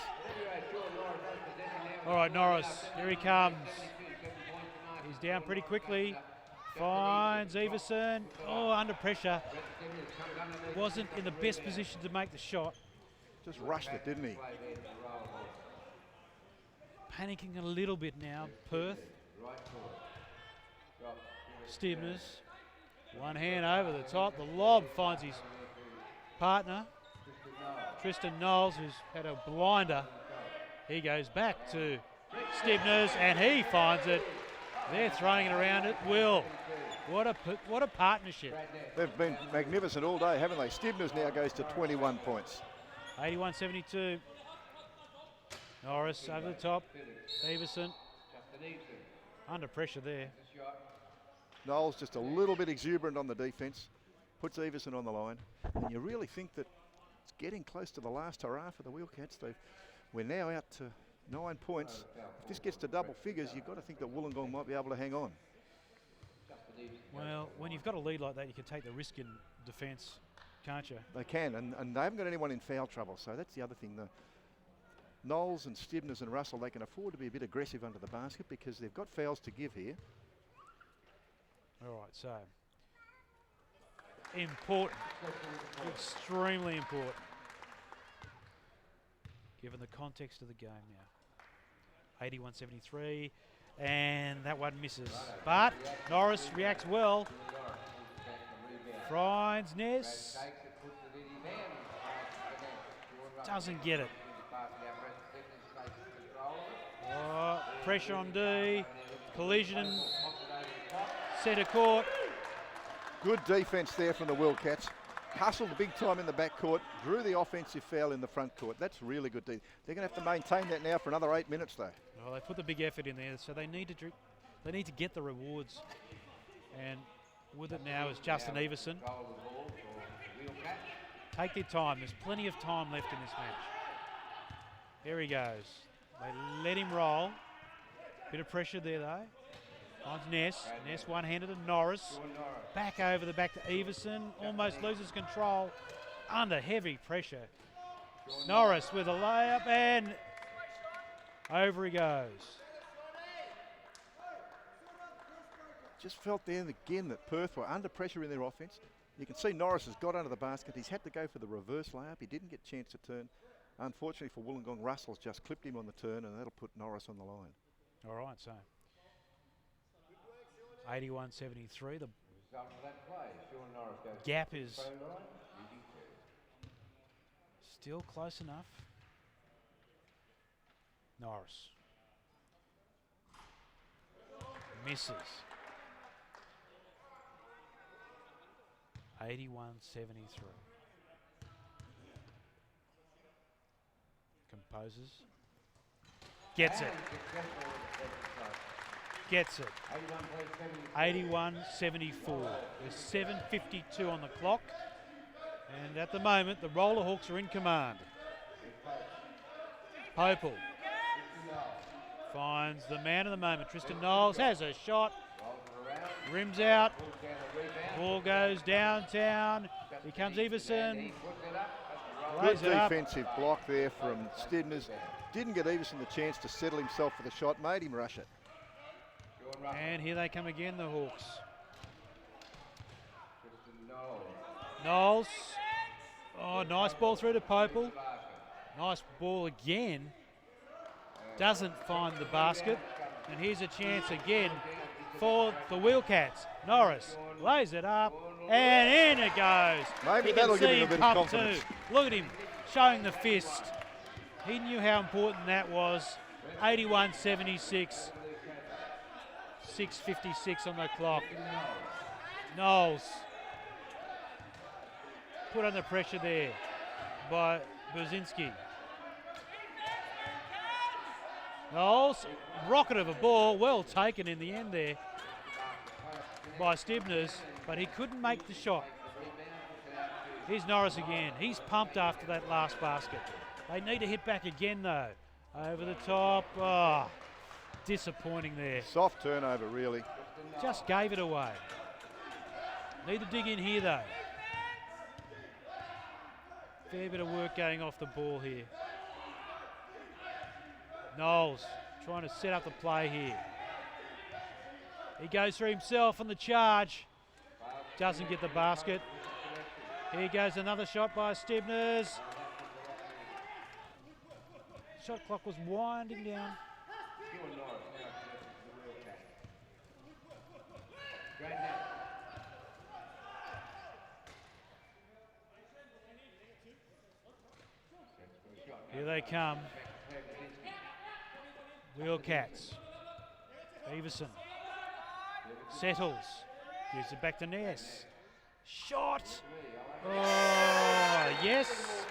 All right, Norris, here he comes. He's down pretty quickly. Finds Everson. Oh, under pressure. Wasn't in the best position to make the shot. Just rushed it, didn't he? Panicking a little bit now, Perth. Stibners. One hand over the top. The lob finds his partner, Tristan Knowles, who's had a blinder. He goes back to Stibners and he finds it. They're throwing it around at will. What a partnership. They've been magnificent all day, haven't they? Stibners now goes to 21 points. 81-72. Norris over the top. Everson under pressure there. Knowles just a little bit exuberant on the defence. Puts Everson on the line. And you really think that it's getting close to the last hurrah for the Wheelcats. We're now out to 9 points. If this gets to double figures, you've got to think that Wollongong might be able to hang on. Well, when you've got a lead like that, you can take the risk in defence, can't you? They can, and they haven't got anyone in foul trouble, so that's the other thing. The Knowles and Stibners and Russell, they can afford to be a bit aggressive under the basket because they've got fouls to give here. All right, so important, extremely important, given the context of the game now. 81-73, and that one misses. But Norris reacts well. Finds Ness. Doesn't get it. Oh, pressure on D. Collision. Centre court. Good defence there from the Wheelcats. Hustled big time in the back court. Drew the offensive foul in the front court. That's really good. They're going to have to maintain that now for another 8 minutes, though. Well, they put the big effort in there, so they need to get the rewards. And with it now is Justin Everson. Take their time. There's plenty of time left in this match. There he goes. They let him roll. Bit of pressure there, though. Finds Ness. Ness one-handed to Norris. Back over the back to Everson. Almost loses control. Under heavy pressure. Norris with a layup and over he goes. Just felt then again that Perth were under pressure in their offence. You can see Norris has got under the basket. He's had to go for the reverse layup. He didn't get a chance to turn. Unfortunately for Wollongong, Russell's just clipped him on the turn and that'll put Norris on the line. All right, so 81-73. The gap is still close enough. Norris misses. 81-73. poses. Gets it. Gets it. 81-74. There's 7:52 on the clock. And at the moment, the Rollerhawks are in command. Popel finds the man of the moment. Tristan Knowles has a shot. Rims out. Ball goes downtown. Here comes Everson. Good defensive block there from Stibners. Didn't get Everson the chance to settle himself for the shot. Made him rush it. And here they come again, the Hawks. Knowles. Oh, nice ball through to Popel. Nice ball again. Doesn't find the basket. And here's a chance again for the Wheelcats. Norris lays it up, and in it goes. Maybe You that'll can give see him a bit of pump confidence. too. Look at him showing the fist. He knew how important that was. 81-76. 6:56 on the clock. Knowles put under pressure there by Brzezinski. Knowles, rocket of a ball, well taken in the end there by Stibners, but he couldn't make the shot. Here's Norris again. He's pumped after that last basket. They need to hit back again though. Over the top. Oh, disappointing there. Soft turnover, really. Just gave it away. Need to dig in here though. Fair bit of work going off the ball here. Knowles trying to set up the play here. He goes for himself on the charge. Doesn't get the basket. Here goes another shot by Stibners. Shot clock was winding down. Here they come. Wheelcats. Everson settles. Gives it back to Ness. Shot. Oh, yes.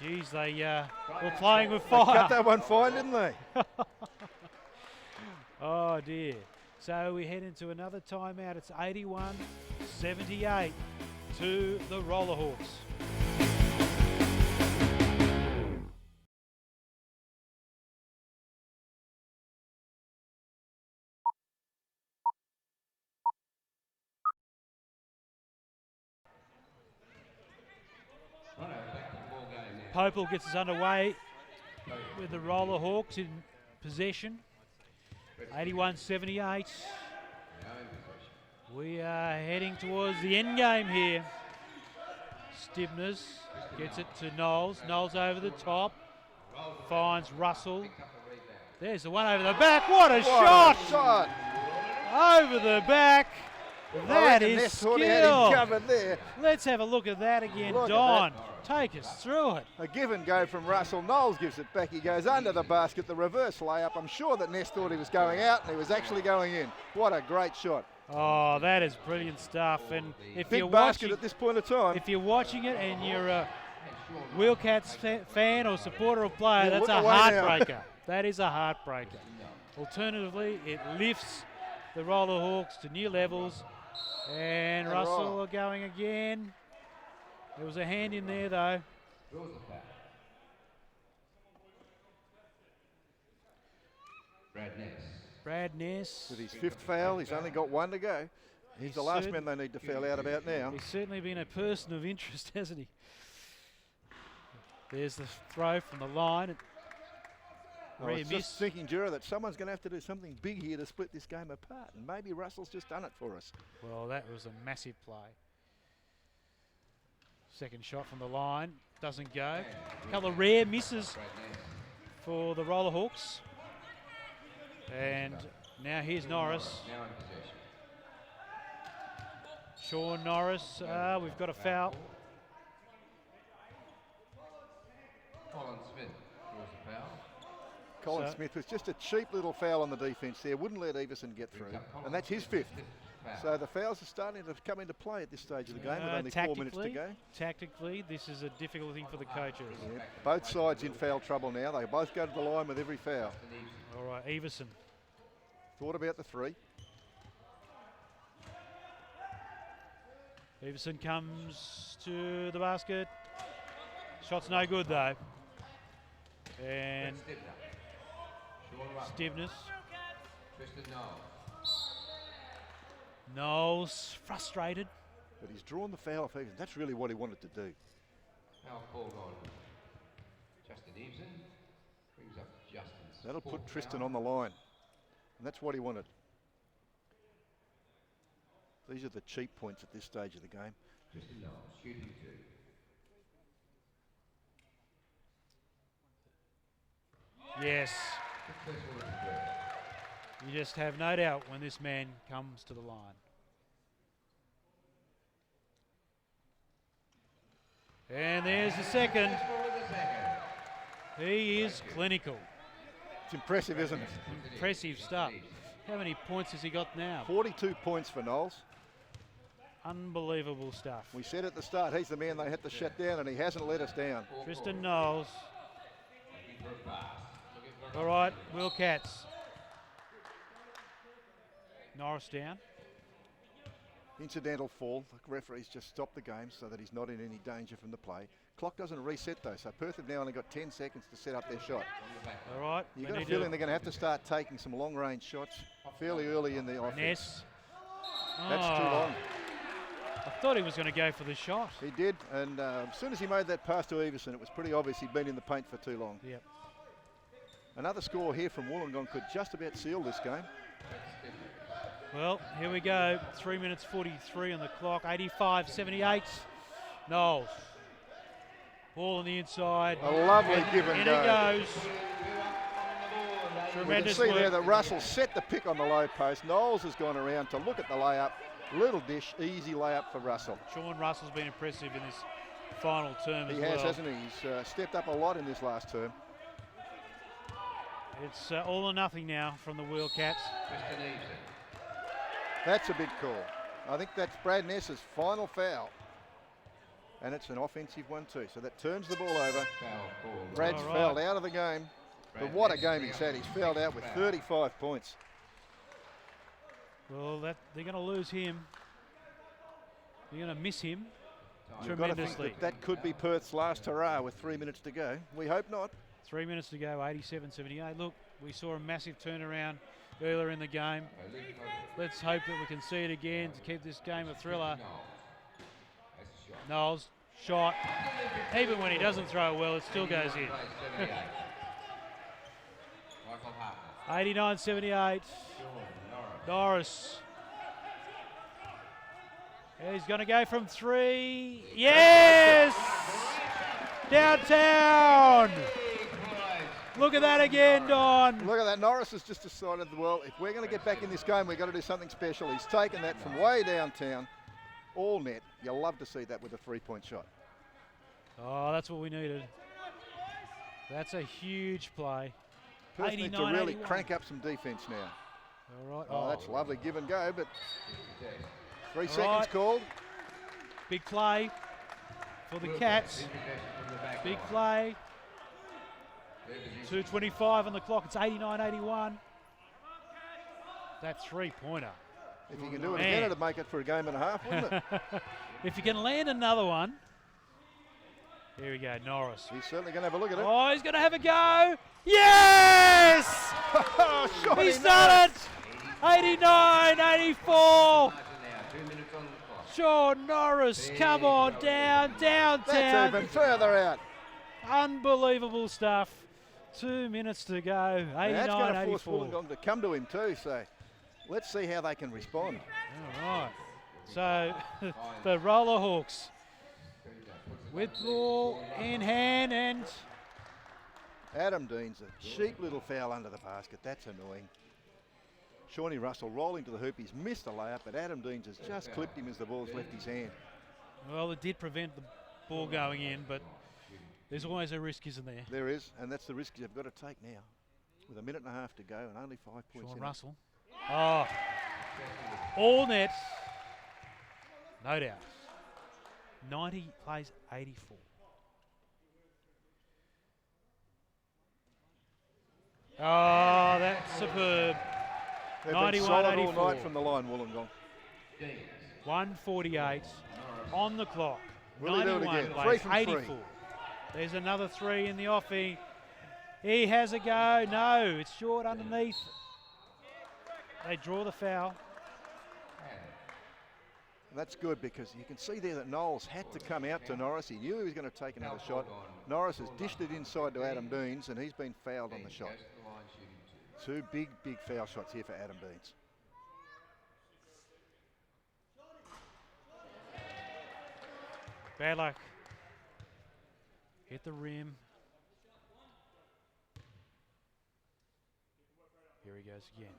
Geez, they were playing with fire. They cut that one fine, didn't they? Oh, dear. So we head into another timeout. It's 81-78 to the Rollerhawks. Popel gets us underway with the Rollerhawks in possession. 81-78. We are heading towards the end game here. Stibners gets it to Knowles. Knowles over the top. Finds Russell. There's the one over the back. What a shot! Over the back. That is skill. Had him covered there. Let's have a look at that again. Look at Don, that. take us through it. A give and go from Russell. Knowles gives it back. He goes under the basket, the reverse layup. I'm sure that Ness thought he was going out and he was actually going in. What a great shot. Oh, that is brilliant stuff. And if Big you're basket watching, at this point of time. if you're watching it and you're a Wheelcats fan or supporter or player, Yeah, that's look a away now. heartbreaker. That is a heartbreaker. Alternatively, it lifts the Rollerhawks to new levels. And Russell are going again. There was a hand in there though. Brad Ness. With his fifth foul, he's only got one to go. He's the last man they need to foul out about now. He's certainly been a person of interest, hasn't he? There's the throw from the line. I was just thinking, Jura, that someone's going to have to do something big here to split this game apart. And maybe Russell's just done it for us. Well, that was a massive play. Second shot from the line. Doesn't go. A couple of rare misses for the Rollerhawks. And now here's Norris. Sean Norris. We've got a foul. Colin Smith was just a cheap little foul on the defence there. Wouldn't let Everson get through. And that's his fifth. So the fouls are starting to come into play at this stage of the game with only 4 minutes to go. Tactically, this is a difficult thing for the coaches. Yeah. Both sides in foul trouble now. They both go to the line with every foul. All right, Everson. Thought about the three. Everson comes to the basket. Shot's no good though. And stiffness. Knowles frustrated. But he's drawn the foul off Everson. That's really what he wanted to do. That'll put Tristan on the line. And that's what he wanted. These are the cheap points at this stage of the game. Yes. You just have no doubt when this man comes to the line. And there's the second. He is clinical. It's impressive, isn't it? Impressive stuff. How many points has he got now? 42 points for Knowles. Unbelievable stuff. We said at the start, he's the man they had to shut down, and he hasn't let us down. Tristan Knowles. All right, Wheelcats. Norris down. Incidental fall. The referee's just stopped the game so that he's not in any danger from the play. Clock doesn't reset though, so Perth have now only got 10 seconds to set up their shot. All right. You've got a feeling they're going to have to start taking some long-range shots fairly early in the offense. Ness. That's too long. I thought he was going to go for the shot. He did, and as soon as he made that pass to Everson, it was pretty obvious he'd been in the paint for too long. Yep. Another score here from Wollongong could just about seal this game. Well, here we go. 3 minutes 43 on the clock. 85-78. Knowles. Ball on the inside. A lovely give and in go. it goes. We can Tremendous see work. there that Russell set the pick on the low post. Knowles has gone around to look at the layup. Little dish, easy layup for Russell. Sean Russell's been impressive in this final term as He well. has, hasn't he? He's stepped up a lot in this last term. It's all or nothing now from the Wheelcats. That's a big call. I think that's Brad Ness's final foul. And it's an offensive one too. So that turns the ball over. Brad's All right. fouled out of the game. But what a game he's had. He's fouled out with 35 points. Well, they're going to lose him. They're going to miss him You've got to think tremendously. that could be Perth's last hurrah with 3 minutes to go. We hope not. 3 minutes to go, 87-78. Look, we saw a massive turnaround earlier in the game. Let's hope that we can see it again to keep this game a thriller. Knowles, shot. Even when he doesn't throw it well, it still goes in. 89-78. Norris. He's going to go from three. Yes! Downtown! Look at that again, Don. Look at that. Norris has just decided, well, if we're going to get back in this game, we've got to do something special. He's taken that from way downtown. All net. You'll love to see that with a three-point shot. Oh, that's what we needed. That's a huge play. Perth need to really crank up some defence now. All right. Oh, that's lovely give and go, but 3 All seconds right. called. Big play for the Cats. Big play. 2:25 on the clock. It's 89-81. That three-pointer. If you can do it Man. again, it'd make it for a game and a half, wouldn't it? If you can land another one. Here we go, Norris. He's certainly going to have a look at it. Oh, he's going to have a go. Yes! Shot He's in done there. it! 89-84. Sean Norris, come on, downtown. That's even further out. Unbelievable stuff. 2 minutes to go. Now that's going to force 89-84. Wollongong to come to him too, so let's see how they can respond. All right. So the Rollerhawks with ball in hand and Adam Dean's a cheap little foul under the basket. That's annoying. Shawnee Russell rolling to the hoop. He's missed a layup, but Adam Dean's has just clipped him as the ball's left his hand. well, it did prevent the ball going in, but there's always a risk, isn't there? There is, and that's the risk you've got to take now. With a minute and a half to go and only 5 points Sean in Russell. Oh, All net. No doubt. 90 plays 84. Oh, that's superb. They've been solid all 91-84. night from the line, Wollongong. 1:48 on the clock. Will he do it 91 again? plays 3 from 3. 84. There's another 3 in the offing. He has a go. No, it's short underneath. They draw the foul. And that's good because you can see there that Knowles had to come out to Norris. He knew he was going to take another shot. Norris has dished it inside to Adam Deans, and he's been fouled on the shot. 2 big foul shots here for Adam Deans. Bad luck. Hit the rim. Here he goes again.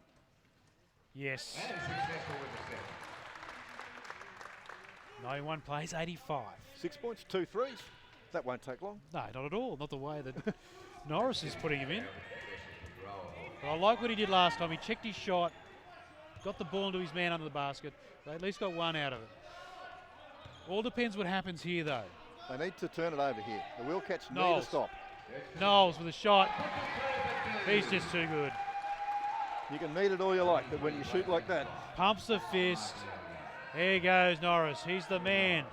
Yes. 91 plays 85. 6 points, 2 threes. That won't take long. No, not at all. Not the way that Norris is putting him in. But I like what he did last time. He checked his shot, got the ball into his man under the basket. They at least got one out of it. All depends what happens here, though. They need to turn it over here. The Wheelcats need Knowles. to stop. Knowles with a shot. He's just too good. You can need it all you like, but when you shoot like that, Pumps the fist. There goes Norris. He's the man.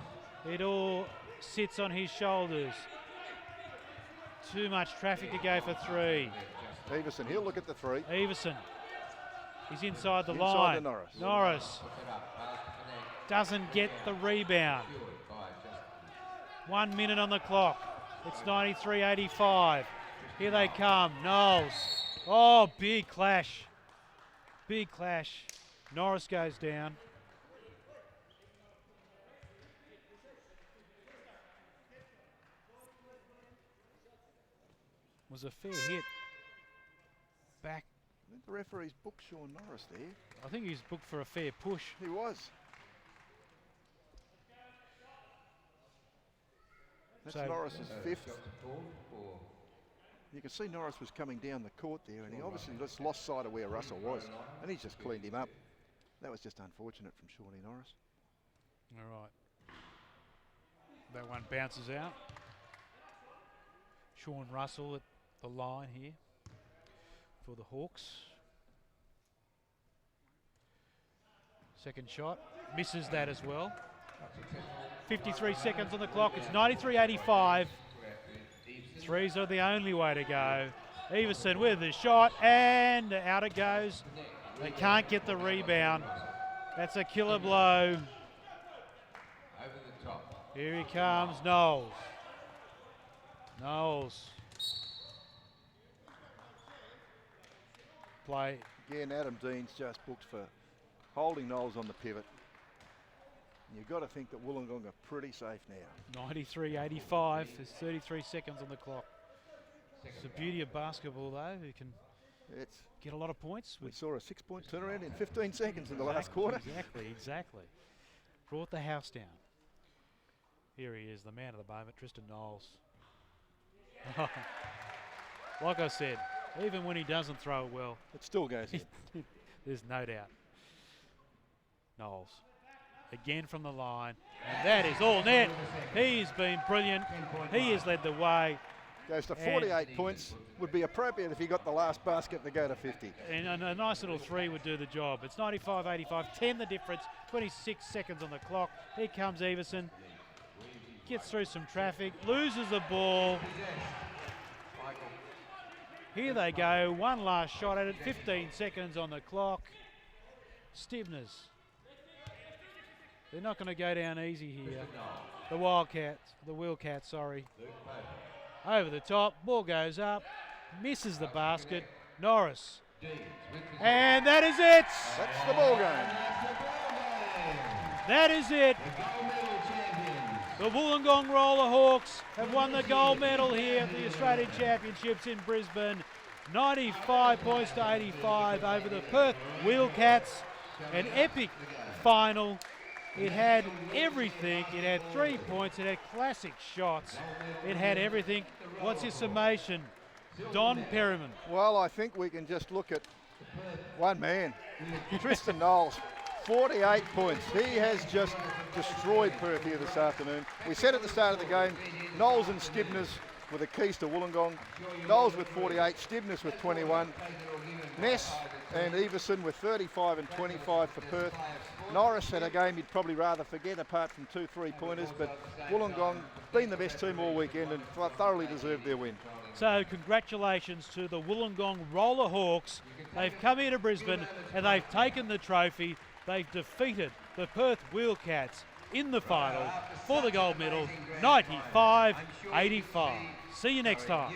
It all sits on his shoulders. Too much traffic to go for 3. Everson, he'll look at the 3. Everson. He's inside the Inside line. to Norris. Norris doesn't get the rebound. 1 minute on the clock. It's 93-85. Here they come. Knowles. Oh, big clash. Big clash. Norris goes down. Was a fair hit. Back. I think the referee's booked Sean Norris there. I think he's booked for a fair push. He was. That's So- Norris's 5th. You can see Norris was coming down the court there, and he obviously just lost sight of where Russell was, and he's just cleaned him up. That was just unfortunate from Shawnee Norris. All right. That one bounces out. Sean Russell at the line here for the Hawks. Second shot. Misses that as well. 53 seconds on the clock. It's 93-85. Threes are the only way to go. Everson with the shot, and out it goes. They can't get the rebound. That's a killer blow. Here he comes, Knowles. Knowles. Play. Again, Adam Dean's just booked for holding Knowles on the pivot. And you've got to think that Wollongong are pretty safe now. 93-85. There's 33 seconds on the clock. It's the beauty of basketball, though. You can get a lot of points. We saw a 6-point turnaround in 15 seconds in the last quarter. Exactly. Brought the house down. Here he is, the man of the moment, Tristan Knowles. Like I said, even when he doesn't throw it well, It still goes in. there's no doubt. Knowles. Again from the line, and that is all net. He's been brilliant. He has led the way. Goes to 48 points. Would be appropriate if he got the last basket to go to 50. And a nice little 3 would do the job. It's 95-85, 10 the difference, 26 seconds on the clock. Here comes Everson. Gets through some traffic, loses the ball. Here they go, one last shot at it, 15 seconds on the clock. Stivners. They're not going to go down easy here. The Wheelcats, sorry. Over the top, ball goes up, misses the basket. Norris. And that is it! That's the ball game. That is it. The Wollongong Rollerhawks have won the gold medal here at the Australian Championships in Brisbane. 95 points to 85 over the Perth Wheelcats. An epic final. It had everything. It had 3 points. It had classic shots. It had everything. What's your summation, Don Perriman? Well, I think we can just look at One man, Tristan Knowles, 48 points. He has just destroyed Perth here this afternoon. We said at the start of the game, Knowles and Stibners were the keys to Wollongong. Knowles with 48, Stibners with 21. Ness and Everson with 35 and 25 for Perth. Norris had a game you'd probably rather forget apart from 2 3-pointers, but Wollongong been the best team all weekend and thoroughly deserved their win. So congratulations to the Wollongong Rollerhawks. They've come here to Brisbane and they've taken the trophy. They've defeated the Perth Wheelcats in the final for the gold medal, 95-85. See you next time.